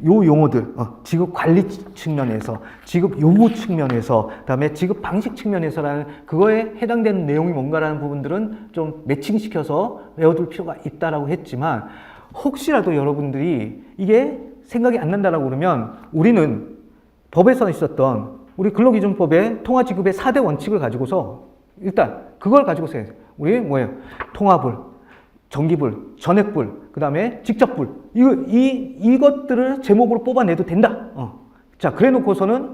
용어들, 지급 관리 측면에서, 지급 요구 측면에서, 그다음에 지급 방식 측면에서라는 그거에 해당되는 내용이 뭔가라는 부분들은 좀 매칭시켜서 외워둘 필요가 있다라고 했지만 혹시라도 여러분들이 이게 생각이 안 난다라고 그러면 우리는 법에서 있었던 우리 근로기준법의 통화지급의 4대 원칙을 가지고서 일단 그걸 가지고서 해요. 우리 뭐예요? 통화불, 정기불, 전액불, 그 다음에 직접불. 이것들을 제목으로 뽑아내도 된다. 자, 그래 놓고서는,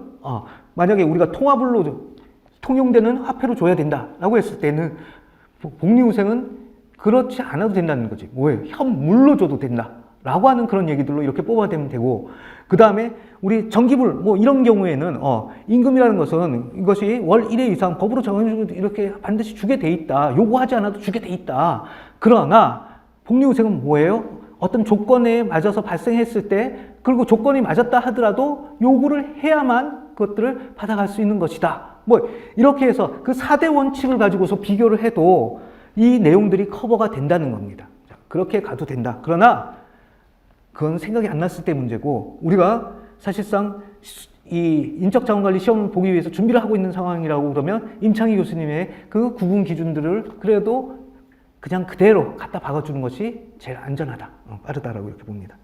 만약에 우리가 통화불로 통용되는 화폐로 줘야 된다. 라고 했을 때는, 복리후생은 그렇지 않아도 된다는 거지. 뭐예요? 현물로 줘도 된다. 라고 하는 그런 얘기들로 이렇게 뽑아내면 되고, 그 다음에 우리 정기불, 뭐 이런 경우에는, 임금이라는 것은 이것이 월 1회 이상 법으로 정해지고 이렇게 반드시 주게 돼 있다. 요구하지 않아도 주게 돼 있다. 그러나, 복리후생은 뭐예요? 어떤 조건에 맞아서 발생했을 때, 그리고 조건이 맞았다 하더라도 요구를 해야만 그것들을 받아갈 수 있는 것이다. 뭐, 이렇게 해서 그 4대 원칙을 가지고서 비교를 해도 이 내용들이 커버가 된다는 겁니다. 자, 그렇게 가도 된다. 그러나, 그건 생각이 안 났을 때 문제고, 우리가 사실상 이 인적자원관리 시험을 보기 위해서 준비를 하고 있는 상황이라고 그러면 임창희 교수님의 그 구분 기준들을 그래도 그냥 그대로 갖다 박아주는 것이 제일 안전하다, 빠르다라고 이렇게 봅니다.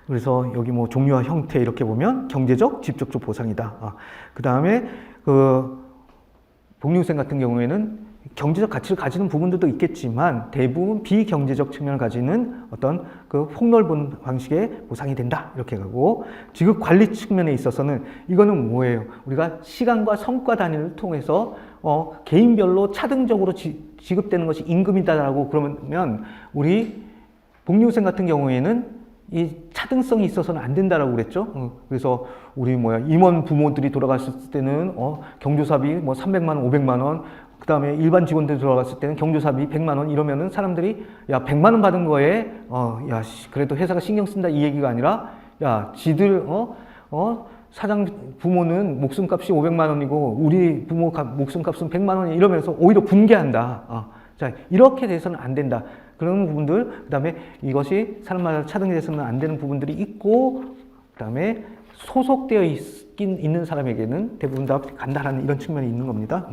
그래서 여기 뭐 종류와 형태 이렇게 보면 경제적, 직접적 보상이다. 그 다음에 그 복리후생 같은 경우에는 경제적 가치를 가지는 부분들도 있겠지만 대부분 비경제적 측면을 가지는 어떤 그 폭넓은 방식의 보상이 된다. 이렇게 가고 지급 관리 측면에 있어서는 이거는 뭐예요? 우리가 시간과 성과 단위를 통해서 개인별로 차등적으로 지급되는 것이 임금이다라고 그러면 우리 복리후생 같은 경우에는 이 차등성이 있어서는 안 된다라고 그랬죠. 그래서 우리 임원 부모들이 돌아갔을 때는 경조사비 뭐 300만 원, 500만 원, 그 다음에 일반 직원들 들어갔을 때는 경조사비 100만 원 이러면은 사람들이 야 100만 원 받은 거에 야 그래도 회사가 신경 쓴다 이 얘기가 아니라 야 지들 사장 부모는 목숨값이 500만 원이고 우리 부모 목숨값은 100만 원이 이러면서 오히려 분개한다. 자 이렇게 돼서는 안 된다. 그런 부분들 그 다음에 이것이 사람마다 차등이 돼서는 안 되는 부분들이 있고 그 다음에 소속되어 있는 사람에게는 대부분 다 간다라는 이런 측면이 있는 겁니다.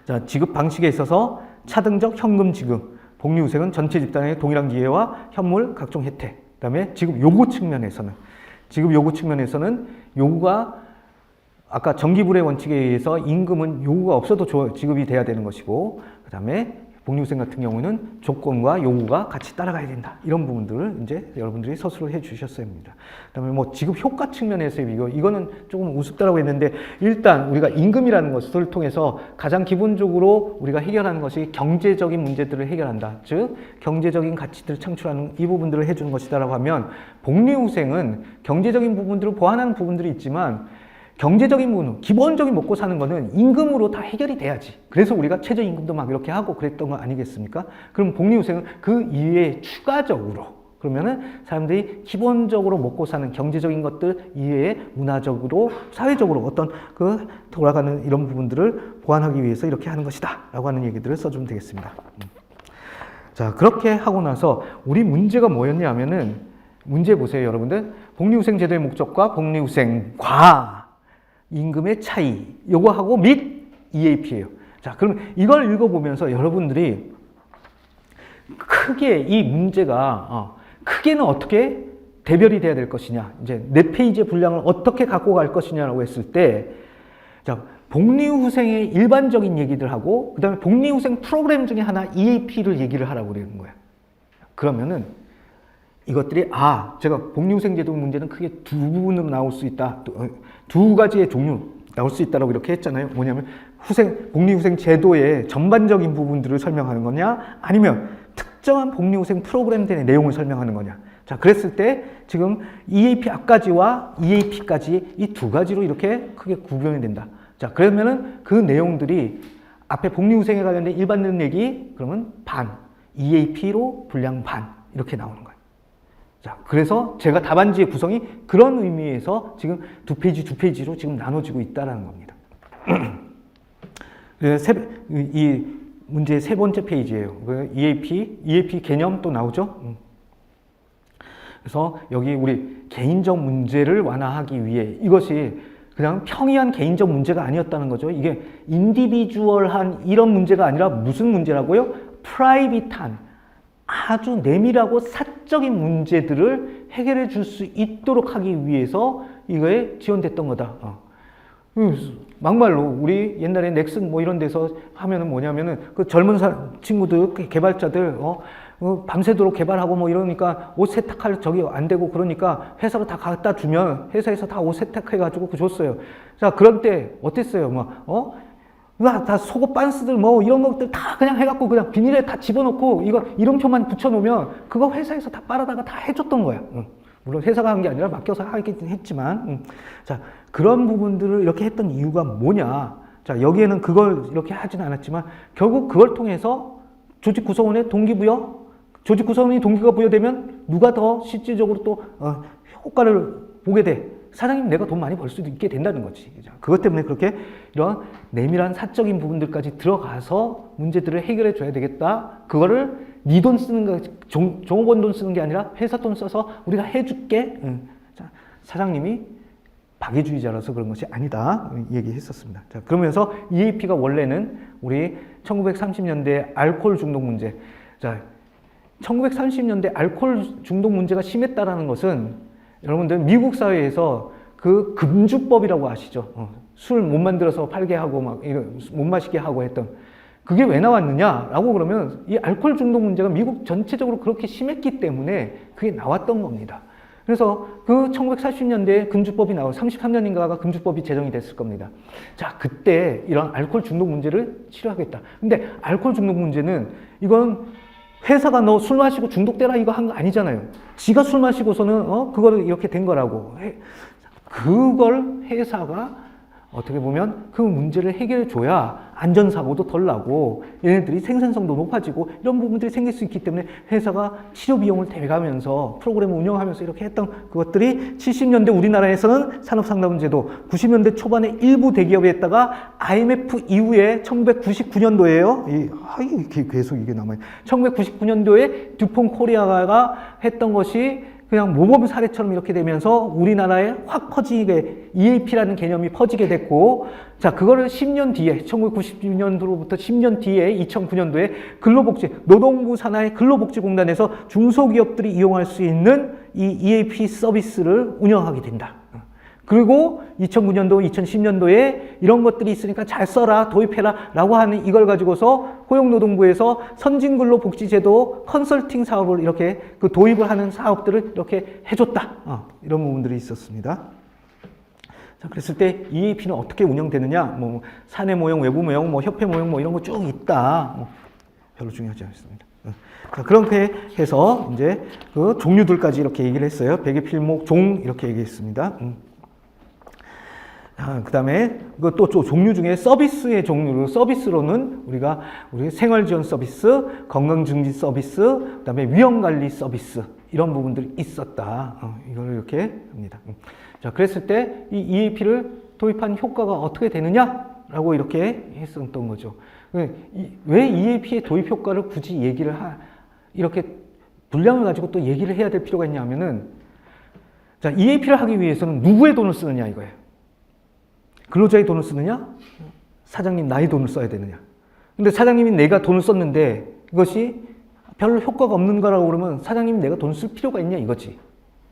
자, 지급 방식에 있어서 차등적 현금 지급, 복리후생은 전체 집단의 동일한 기회와 현물 각종 혜택. 그다음에 지급 요구 측면에서는 요구가 아까 정기불의 원칙에 의해서 임금은 요구가 없어도 지급이 돼야 되는 것이고 그다음에 복리후생 같은 경우는 조건과 요구가 같이 따라가야 된다. 이런 부분들을 이제 여러분들이 서술을 해 주셨어야 합니다. 그다음에 뭐 지급 효과 측면에서의 비교, 이거는 조금 우습다라고 했는데 일단 우리가 임금이라는 것을 통해서 가장 기본적으로 우리가 해결하는 것이 경제적인 문제들을 해결한다. 즉 경제적인 가치들을 창출하는 이 부분들을 해주는 것이다라고 하면 복리후생은 경제적인 부분들을 보완하는 부분들이 있지만 경제적인 부분, 기본적인 먹고 사는 거는 임금으로 다 해결이 돼야지. 그래서 우리가 최저임금도 막 이렇게 하고 그랬던 거 아니겠습니까? 그럼 복리후생은 그 이외에 추가적으로 그러면은 사람들이 기본적으로 먹고 사는 경제적인 것들 이외에 문화적으로, 사회적으로 어떤 그 돌아가는 이런 부분들을 보완하기 위해서 이렇게 하는 것이다. 라고 하는 얘기들을 써주면 되겠습니다. 자, 그렇게 하고 나서 우리 문제가 뭐였냐 하면은 문제 보세요, 여러분들. 복리후생 제도의 목적과 복리후생과 임금의 차이, 요거하고 및 EAP예요. 자, 그럼 이걸 읽어보면서 여러분들이 크게 이 문제가 크게는 어떻게 대별이 돼야 될 것이냐, 이제 4페이지의 분량을 어떻게 갖고 갈 것이냐라고 했을 때, 자, 복리후생의 일반적인 얘기들하고 그 다음에 복리후생 프로그램 중에 하나 EAP를 얘기를 하라고 그러는 거야. 그러면은 이것들이 제가 복리후생 제도 문제는 크게 두 부분으로 나올 수 있다. 두 가지의 종류 나올 수 있다라고 이렇게 했잖아요. 뭐냐면 복리후생 제도의 전반적인 부분들을 설명하는 거냐, 아니면 특정한 복리후생 프로그램들의 내용을 설명하는 거냐. 자, 그랬을 때 지금 EAP 앞까지와 EAP까지 이 두 가지로 이렇게 크게 구분이 된다. 자, 그러면은 그 내용들이 앞에 복리후생에 관련된 일반론 얘기, 그러면 반, EAP로 분량 반, 이렇게 나오는 거예요. 자, 그래서 제가 답안지의 구성이 그런 의미에서 지금 두 페이지로 지금 나눠지고 있다는 겁니다. 이 문제의 세 번째 페이지예요. EAP 개념 또 나오죠? 그래서 여기 우리 개인적 문제를 완화하기 위해 이것이 그냥 평이한 개인적 문제가 아니었다는 거죠. 이게 인디비주얼한 이런 문제가 아니라 무슨 문제라고요? 프라이빗한 아주 내밀하고 사적인 문제들을 해결해 줄 수 있도록 하기 위해서 이거에 지원됐던 거다. 막말로 우리 옛날에 넥슨 뭐 이런 데서 하면은 뭐냐면은 그 젊은 친구들, 개발자들 밤새도록 개발하고 뭐 이러니까 옷 세탁할 적이 안 되고 그러니까 회사로 다 갖다 주면 회사에서 다 옷 세탁해가지고 줬어요. 자, 그런 때 어땠어요? 다 속옷 반스들 뭐 이런 것들 다 그냥 해갖고 그냥 비닐에 다 집어넣고 이거 이름표만 붙여놓으면 그거 회사에서 다 빨아다가 다 해줬던 거야. 물론 회사가 한 게 아니라 맡겨서 하긴 했지만. 자, 그런 부분들을 이렇게 했던 이유가 뭐냐. 자, 여기에는 그걸 이렇게 하지는 않았지만 결국 그걸 통해서 조직 구성원의 동기부여, 조직 구성원이 동기가 부여되면 누가 더 실질적으로 또 효과를 보게 돼. 사장님, 내가 돈 많이 벌 수도 있게 된다는 거지. 그것 때문에 그렇게 이런 내밀한 사적인 부분들까지 들어가서 문제들을 해결해 줘야 되겠다. 그거를 네 돈 쓰는 거, 종업원 돈 쓰는 게 아니라 회사 돈 써서 우리가 해줄게. 자, 사장님이 박애주의자라서 그런 것이 아니다. 얘기했었습니다. 자, 그러면서 EAP가 원래는 우리 1930년대 알코올 중독 문제. 자, 1930년대 알코올 중독 문제가 심했다라는 것은 여러분들 미국 사회에서 그 금주법이라고 아시죠? 술 못 만들어서 팔게 하고 막 못 마시게 하고 했던 그게 왜 나왔느냐라고 그러면 이 알코올 중독 문제가 미국 전체적으로 그렇게 심했기 때문에 그게 나왔던 겁니다. 그래서 그 1940년대에 금주법이 나오고 33년인가가 금주법이 제정이 됐을 겁니다. 자, 그때 이런 알코올 중독 문제를 치료하겠다. 근데 알코올 중독 문제는 이건 회사가 너 술 마시고 중독되라 이거 한 거 아니잖아요. 지가 술 마시고서는 그거를 이렇게 된 거라고. 그걸 회사가 어떻게 보면 그 문제를 해결해 줘야 안전사고도 덜 나고 얘네들이 생산성도 높아지고 이런 부분들이 생길 수 있기 때문에 회사가 치료 비용을 대가면서 프로그램을 운영하면서 이렇게 했던 그것들이 70년대 우리나라에서는 산업상담제도, 90년대 초반에 일부 대기업에 했다가 IMF 이후에 1999년도에요. 계속 이게 남아요. 1999년도에 듀폰 코리아가 했던 것이 그냥 모범 사례처럼 이렇게 되면서 우리나라에 확 퍼지게 EAP라는 개념이 퍼지게 됐고, 자, 그거를 10년 뒤에 1999년도로부터 10년 뒤에 2009년도에 근로복지 노동부 산하의 근로복지공단에서 중소기업들이 이용할 수 있는 이 EAP 서비스를 운영하게 된다. 그리고 2009년도, 2010년도에 이런 것들이 있으니까 잘 써라, 도입해라 라고 하는 이걸 가지고서 고용노동부에서 선진근로복지제도 컨설팅 사업을 이렇게 그 도입을 하는 사업들을 이렇게 해줬다. 이런 부분들이 있었습니다. 자, 그랬을 때 EAP는 어떻게 운영되느냐? 사내 모형, 외부 모형, 협회 모형 이런 거 쭉 있다. 별로 중요하지 않습니다. 자, 그렇게 해서 이제 그 종류들까지 이렇게 얘기를 했어요. 베개, 필목, 종 이렇게 얘기했습니다. 그 다음에 또 종류 중에 서비스의 종류로 서비스로는 우리 생활지원 서비스, 건강증진 서비스, 그 다음에 위험관리 서비스 이런 부분들이 있었다. 이걸 이렇게 합니다. 자, 그랬을 때 이 EAP를 도입한 효과가 어떻게 되느냐라고 이렇게 했었던 거죠. 왜 EAP의 도입 효과를 굳이 이렇게 분량을 가지고 또 얘기를 해야 될 필요가 있냐면은, 자, EAP를 하기 위해서는 누구의 돈을 쓰느냐 이거예요. 근로자의 돈을 쓰느냐? 사장님 나의 돈을 써야 되느냐? 근데 사장님이 내가 돈을 썼는데 이것이 별로 효과가 없는 거라고 그러면 사장님이 내가 돈을 쓸 필요가 있냐 이거지.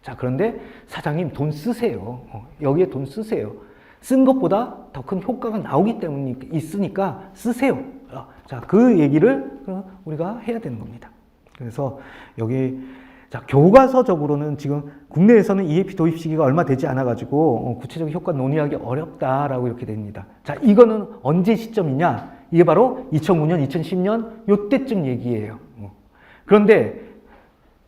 자, 그런데 사장님 돈 쓰세요. 여기에 돈 쓰세요. 쓴 것보다 더 큰 효과가 나오기 때문에 있으니까 쓰세요. 자, 그 얘기를 우리가 해야 되는 겁니다. 그래서 여기 자, 교과서적으로는 지금 국내에서는 EAP 도입 시기가 얼마 되지 않아가지고 구체적인 효과 논의하기 어렵다라고 이렇게 됩니다. 자, 이거는 언제 시점이냐? 이게 바로 2009년, 2010년 요때쯤 얘기예요. 그런데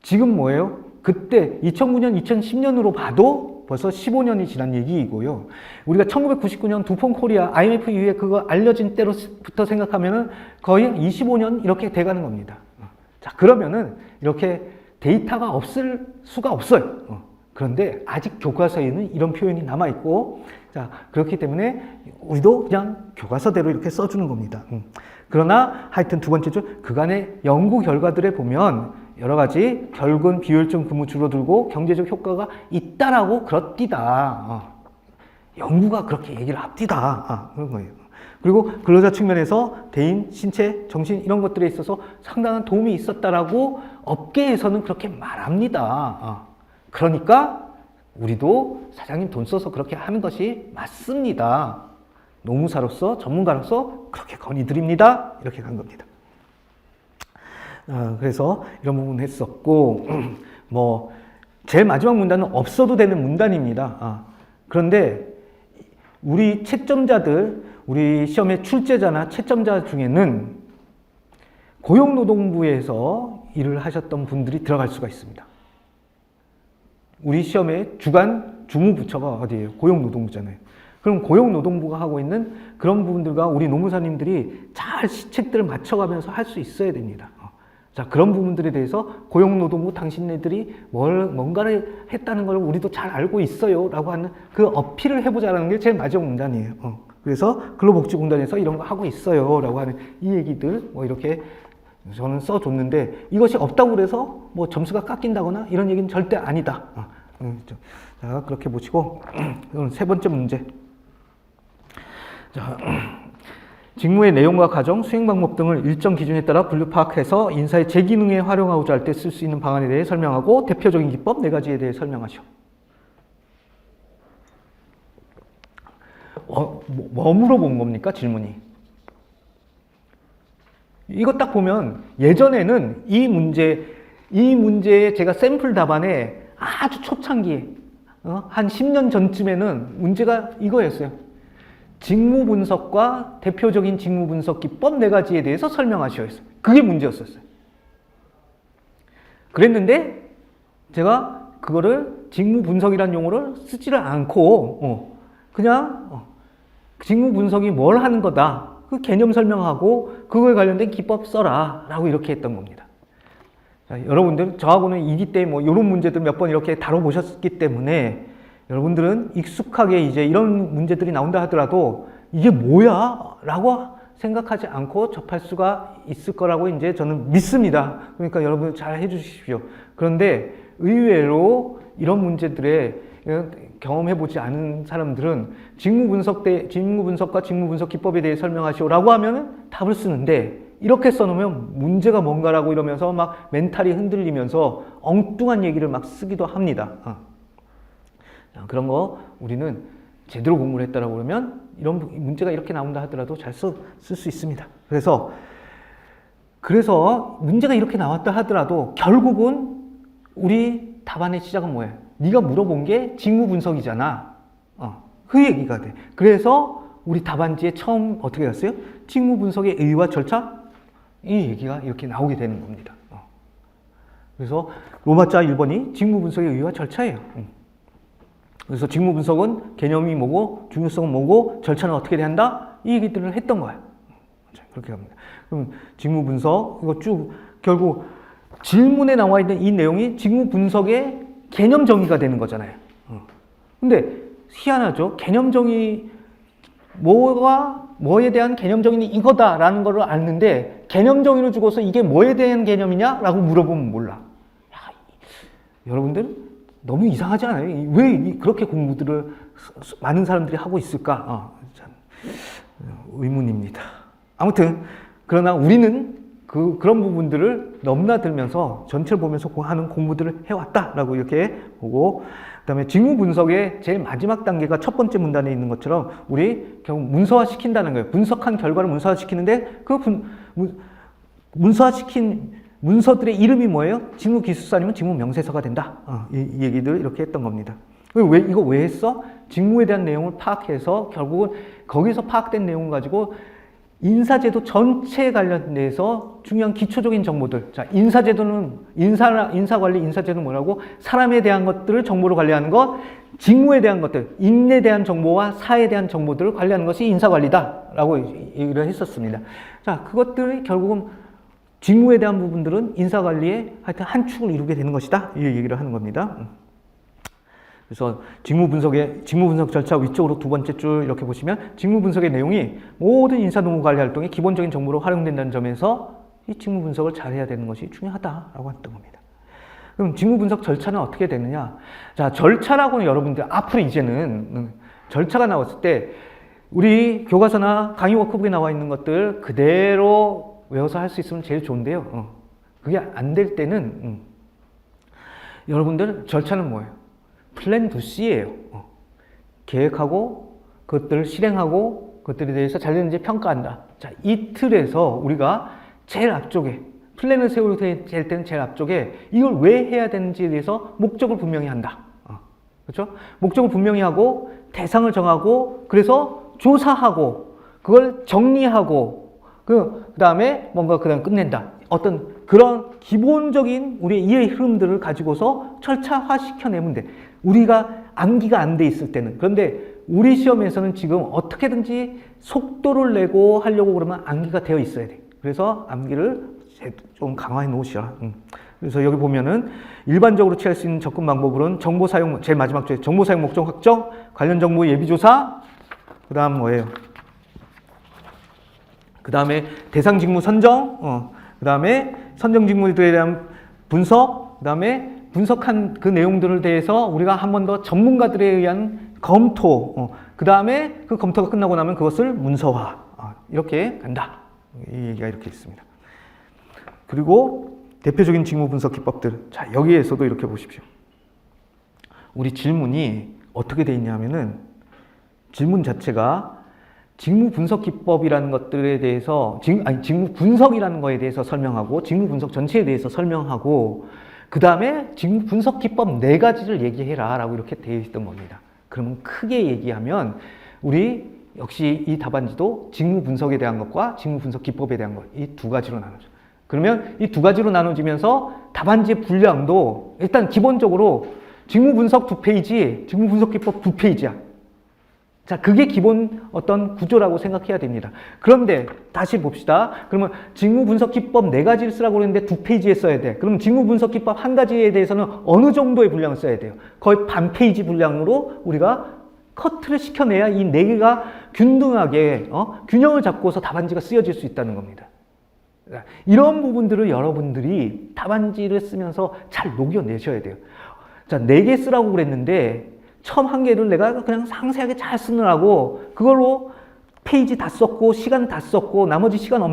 지금 뭐예요? 그때 2009년, 2010년으로 봐도 벌써 15년이 지난 얘기이고요. 우리가 1999년 두폰 코리아 IMF 이후에 그거 알려진 때로부터 생각하면은 거의 25년 이렇게 돼가는 겁니다. 자, 그러면은 이렇게 데이터가 없을 수가 없어요. 그런데 아직 교과서에는 이런 표현이 남아있고, 자, 그렇기 때문에 우리도 그냥 교과서대로 이렇게 써주는 겁니다. 그러나 하여튼 두 번째 줄, 그간의 연구 결과들에 보면 여러 가지 결근 비효율적 근무 줄어들고 경제적 효과가 있다라고 그렇디다. 연구가 그렇게 얘기를 합디다. 그런 거예요. 그리고 근로자 측면에서 대인, 신체, 정신 이런 것들에 있어서 상당한 도움이 있었다라고 업계에서는 그렇게 말합니다. 그러니까 우리도 사장님 돈 써서 그렇게 하는 것이 맞습니다. 노무사로서 전문가로서 그렇게 건의드립니다. 이렇게 간 겁니다. 그래서 이런 부분 했었고, 뭐 제일 마지막 문단은 없어도 되는 문단입니다. 그런데 우리 채점자들, 우리 시험의 출제자나 채점자 중에는 고용노동부에서 일을 하셨던 분들이 들어갈 수가 있습니다. 우리 시험의 주관 주무부처가 어디예요? 고용노동부잖아요. 그럼 고용노동부가 하고 있는 그런 부분들과 우리 노무사님들이 잘 시책들을 맞춰가면서 할 수 있어야 됩니다. 자, 그런 부분들에 대해서 고용노동부 당신네들이 뭔가를 했다는 걸 우리도 잘 알고 있어요 라고 하는 그 어필을 해보자라는 게 제일 마지막 문단이에요. 그래서 근로복지공단에서 이런 거 하고 있어요 라고 하는 이 얘기들 뭐 이렇게 저는 써줬는데, 이것이 없다고 그래서 뭐 점수가 깎인다거나 이런 얘기는 절대 아니다. 자, 그렇게 보시고 세 번째 문제. 자, 직무의 내용과 과정, 수행 방법 등을 일정 기준에 따라 분류 파악해서 인사의 제 기능에 활용하고자 할 때 쓸 수 있는 방안에 대해 설명하고 대표적인 기법 4가지에 대해 설명하시오. 뭐 물어본 겁니까? 질문이. 이거 딱 보면 예전에는 이 문제에 제가 샘플 답안에 아주 초창기에 한 10년 전쯤에는 문제가 이거였어요. 직무 분석과 대표적인 직무 분석 기법 4가지에 대해서 설명하셔야 했어요. 그게 문제였었어요. 그랬는데 제가 그거를 직무 분석이라는 용어를 쓰지를 않고 그냥 직무 분석이 뭘 하는 거다. 그 개념 설명하고 그거에 관련된 기법 써라 라고 이렇게 했던 겁니다. 자, 여러분들 저하고는 2기 때 뭐 이런 문제들 몇 번 이렇게 다뤄보셨기 때문에 여러분들은 익숙하게 이제 이런 문제들이 나온다 하더라도 이게 뭐야? 라고 생각하지 않고 접할 수가 있을 거라고 이제 저는 믿습니다. 그러니까 여러분 잘 해주십시오. 그런데 의외로 이런 문제들에 경험해보지 않은 사람들은 직무 분석과 직무 분석 기법에 대해 설명하시오라고 하면은 답을 쓰는데, 이렇게 써놓으면 문제가 뭔가라고 이러면서 막 멘탈이 흔들리면서 엉뚱한 얘기를 막 쓰기도 합니다. 그런 거 우리는 제대로 공부를 했다라고 그러면 이런 문제가 이렇게 나온다 하더라도 잘 쓸 수 있습니다. 그래서 문제가 이렇게 나왔다 하더라도 결국은 우리 답안의 시작은 뭐예요? 네가 물어본 게 직무 분석이잖아. 그 얘기가 돼. 그래서 우리 답안지에 처음 어떻게 갔어요? 직무 분석의 의의와 절차? 이 얘기가 이렇게 나오게 되는 겁니다. 그래서 로마자 1번이 직무 분석의 의의와 절차예요. 그래서 직무 분석은 개념이 뭐고 중요성은 뭐고 절차는 어떻게 한다? 이 얘기들을 했던 거예요. 그렇게 합니다. 그럼 직무 분석 이거 쭉 결국 질문에 나와 있는 이 내용이 직무 분석의 개념 정의가 되는 거잖아요. 근데 희한하죠. 개념 정의 뭐에 대한 개념 정의는 이거다라는 거를 아는데 개념 정의를 주고서 이게 뭐에 대한 개념이냐라고 물어보면 몰라. 여러분들 너무 이상하지 않아요? 왜 그렇게 공부들을 많은 사람들이 하고 있을까? 참 의문입니다. 아무튼 그러나 우리는 그런 부분들을 넘나들면서 전체를 보면서 하는 공부들을 해왔다라고 이렇게 보고, 그다음에 직무 분석의 제일 마지막 단계가 첫 번째 문단에 있는 것처럼 우리 결국 문서화시킨다는 거예요. 분석한 결과를 문서화시키는데 그 문서화시킨 문서들의 이름이 뭐예요? 직무 기술서 아니면 직무 명세서가 된다. 이 얘기들 이렇게 했던 겁니다. 이거 왜 했어? 직무에 대한 내용을 파악해서 결국은 거기서 파악된 내용 가지고 인사제도 전체에 관련돼서 중요한 기초적인 정보들. 자, 인사제도는 인사관리, 인사제도는 뭐라고? 사람에 대한 것들을 정보를 관리하는 것, 직무에 대한 것들, 인에 대한 정보와 사에 대한 정보들을 관리하는 것이 인사관리다라고 얘기를 했었습니다. 자, 그것들이 결국은 직무에 대한 부분들은 인사관리의 하여튼 한 축을 이루게 되는 것이다. 이 얘기를 하는 겁니다. 그래서 직무 분석 절차 위쪽으로 두 번째 줄 이렇게 보시면 직무 분석의 내용이 모든 인사노무 관리 활동의 기본적인 정보로 활용된다는 점에서 이 직무 분석을 잘해야 되는 것이 중요하다라고 했던 겁니다. 그럼 직무 분석 절차는 어떻게 되느냐? 자, 절차라고는 여러분들 앞으로 이제는 절차가 나왔을 때 우리 교과서나 강의 워크북에 나와 있는 것들 그대로 외워서 할 수 있으면 제일 좋은데요. 그게 안 될 때는 여러분들 절차는 뭐예요? 플랜 2C예요. 계획하고 그것들을 실행하고 그것들에 대해서 잘 되는지 평가한다. 자, 이 틀에서 우리가 제일 앞쪽에 플랜을 세울 때는 제일 앞쪽에 이걸 왜 해야 되는지에 대해서 목적을 분명히 한다. 그렇죠? 목적을 분명히 하고 대상을 정하고 그래서 조사하고 그걸 정리하고 그다음에 뭔가 그다음 끝낸다. 어떤 그런 기본적인 우리의 이해 흐름들을 가지고서 절차화 시켜내면 돼. 우리가 암기가 안 돼 있을 때는. 그런데 우리 시험에서는 지금 어떻게든지 속도를 내고 하려고 그러면 암기가 되어 있어야 돼. 그래서 암기를 좀 강화해 놓으시라. 그래서 여기 보면은 일반적으로 취할 수 있는 접근 방법으로는 정보 사용, 제일 마지막 줄에 정보 사용 목적 확정, 관련 정보 예비 조사, 그 다음 뭐예요? 그 다음에 대상 직무 선정, 그 다음에 선정 직무들에 대한 분석, 그 다음에 분석한 그 내용들을 대해서 우리가 한 번 더 전문가들에 의한 검토, 그 다음에 그 검토가 끝나고 나면 그것을 문서화, 이렇게 간다. 이 얘기가 이렇게 있습니다. 그리고 대표적인 직무 분석 기법들. 자, 여기에서도 이렇게 보십시오. 우리 질문이 어떻게 돼 있냐면은 질문 자체가 직무 분석 기법이라는 것들에 대해서 직무 분석이라는 거에 대해서 설명하고 직무 분석 전체에 대해서 설명하고 그 다음에 직무 분석 기법 4가지를 얘기해라 라고 이렇게 되어 있던 겁니다. 그러면 크게 얘기하면 우리 역시 이 답안지도 직무 분석에 대한 것과 직무 분석 기법에 대한 것 이 2가지로 나눠져. 그러면 이 2가지로 나눠지면서 답안지의 분량도 일단 기본적으로 직무 분석 2페이지, 직무 분석 기법 2페이지야. 자, 그게 기본 어떤 구조라고 생각해야 됩니다. 그런데 다시 봅시다. 그러면 직무 분석 기법 4가지를 쓰라고 그랬는데 2페이지에 써야 돼. 그럼 직무 분석 기법 1가지에 대해서는 어느 정도의 분량을 써야 돼요? 거의 반 페이지 분량으로 우리가 커트를 시켜내야 이 4개가 균등하게 균형을 잡고서 답안지가 쓰여질 수 있다는 겁니다. 이런 부분들을 여러분들이 답안지를 쓰면서 잘 녹여내셔야 돼요. 자, 4개 쓰라고 그랬는데 처음 1개를 내가 그냥 상세하게 잘 쓰느라고 그걸로 페이지 다 썼고 시간 다 썼고 나머지 시간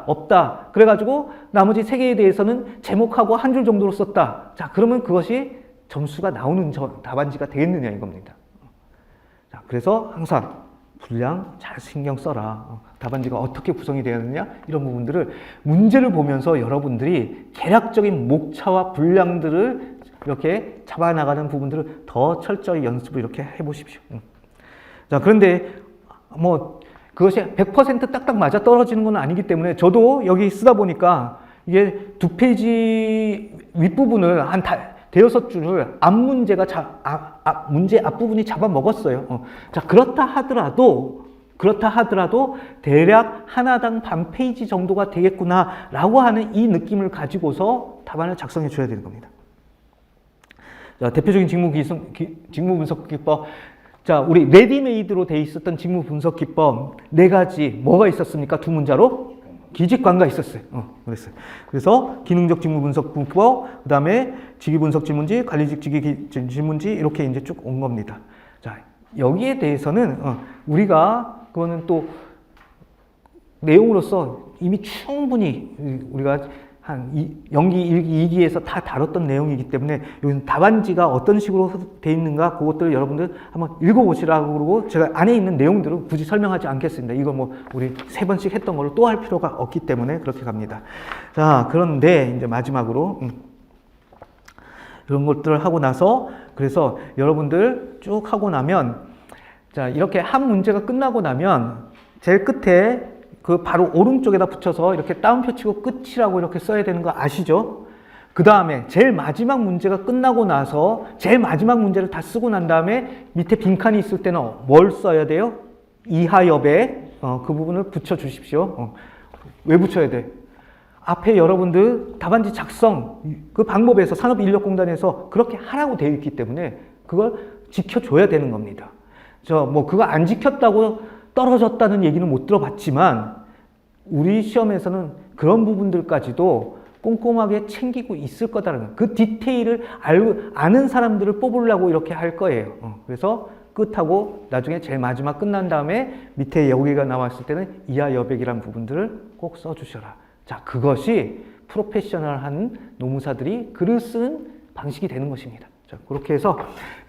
없다. 그래가지고 나머지 3개에 대해서는 제목하고 한 줄 정도로 썼다. 자, 그러면 그것이 점수가 나오는 답안지가 되겠느냐 이겁니다. 자, 그래서 항상 분량 잘 신경 써라. 답안지가 어떻게 구성이 되었느냐 이런 부분들을 문제를 보면서 여러분들이 개략적인 목차와 분량들을 이렇게 잡아나가는 부분들을 더 철저히 연습을 이렇게 해보십시오. 자, 그런데 뭐 그것이 100% 딱딱 맞아 떨어지는 건 아니기 때문에 저도 여기 쓰다 보니까 이게 2페이지 윗부분을 한 대여섯 줄을 문제 앞부분이 잡아먹었어요. 자, 그렇다 하더라도 대략 하나당 반 페이지 정도가 되겠구나라고 하는 이 느낌을 가지고서 답안을 작성해 줘야 되는 겁니다. 자, 대표적인 직무 분석 기법. 자, 우리 레디메이드로 돼 있었던 직무 분석 기법 4가지 뭐가 있었습니까? 2문자로 기직관가 있었어요. 그랬어요. 그래서 기능적 직무 분석 기법, 그 다음에 직위 분석 질문지, 관리직 직위 질문지 이렇게 이제 쭉 온 겁니다. 자, 여기에 대해서는 우리가 그거는 또 내용으로서 이미 충분히 우리가 연기 1기, 2기에서 다 다뤘던 내용이기 때문에 여기는 답안지가 어떤 식으로 돼 있는가 그것들을 여러분들 한번 읽어보시라고 그러고 제가 안에 있는 내용들은 굳이 설명하지 않겠습니다. 이거 뭐 우리 3번씩 했던 걸로 또 할 필요가 없기 때문에 그렇게 갑니다. 자, 그런데 이제 마지막으로 이런 것들을 하고 나서 그래서 여러분들 쭉 하고 나면 자, 이렇게 한 문제가 끝나고 나면 제일 끝에 그 바로 오른쪽에다 붙여서 이렇게 따옴표 치고 끝이라고 이렇게 써야 되는 거 아시죠? 그 다음에 제일 마지막 문제가 끝나고 나서 제일 마지막 문제를 다 쓰고 난 다음에 밑에 빈칸이 있을 때는 뭘 써야 돼요? 이하여배 그 부분을 붙여 주십시오. 왜 붙여야 돼? 앞에 여러분들 답안지 작성 그 방법에서 산업인력공단에서 그렇게 하라고 되어 있기 때문에 그걸 지켜줘야 되는 겁니다. 뭐 그거 안 지켰다고 떨어졌다는 얘기는 못 들어봤지만 우리 시험에서는 그런 부분들까지도 꼼꼼하게 챙기고 있을 거다라는 거예요. 그 디테일을 아는 사람들을 뽑으려고 이렇게 할 거예요. 그래서 끝하고 나중에 제일 마지막 끝난 다음에 밑에 여기가 나왔을 때는 이하 여백이라는 부분들을 꼭 써주셔라. 자, 그것이 프로페셔널한 노무사들이 글을 쓰는 방식이 되는 것입니다. 자, 그렇게 해서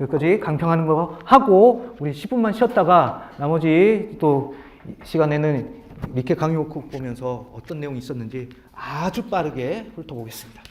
여기까지 강평하는 거 하고 우리 10분만 쉬었다가 나머지 또 시간에는 리케 강의 워크 보면서 어떤 내용이 있었는지 아주 빠르게 훑어보겠습니다.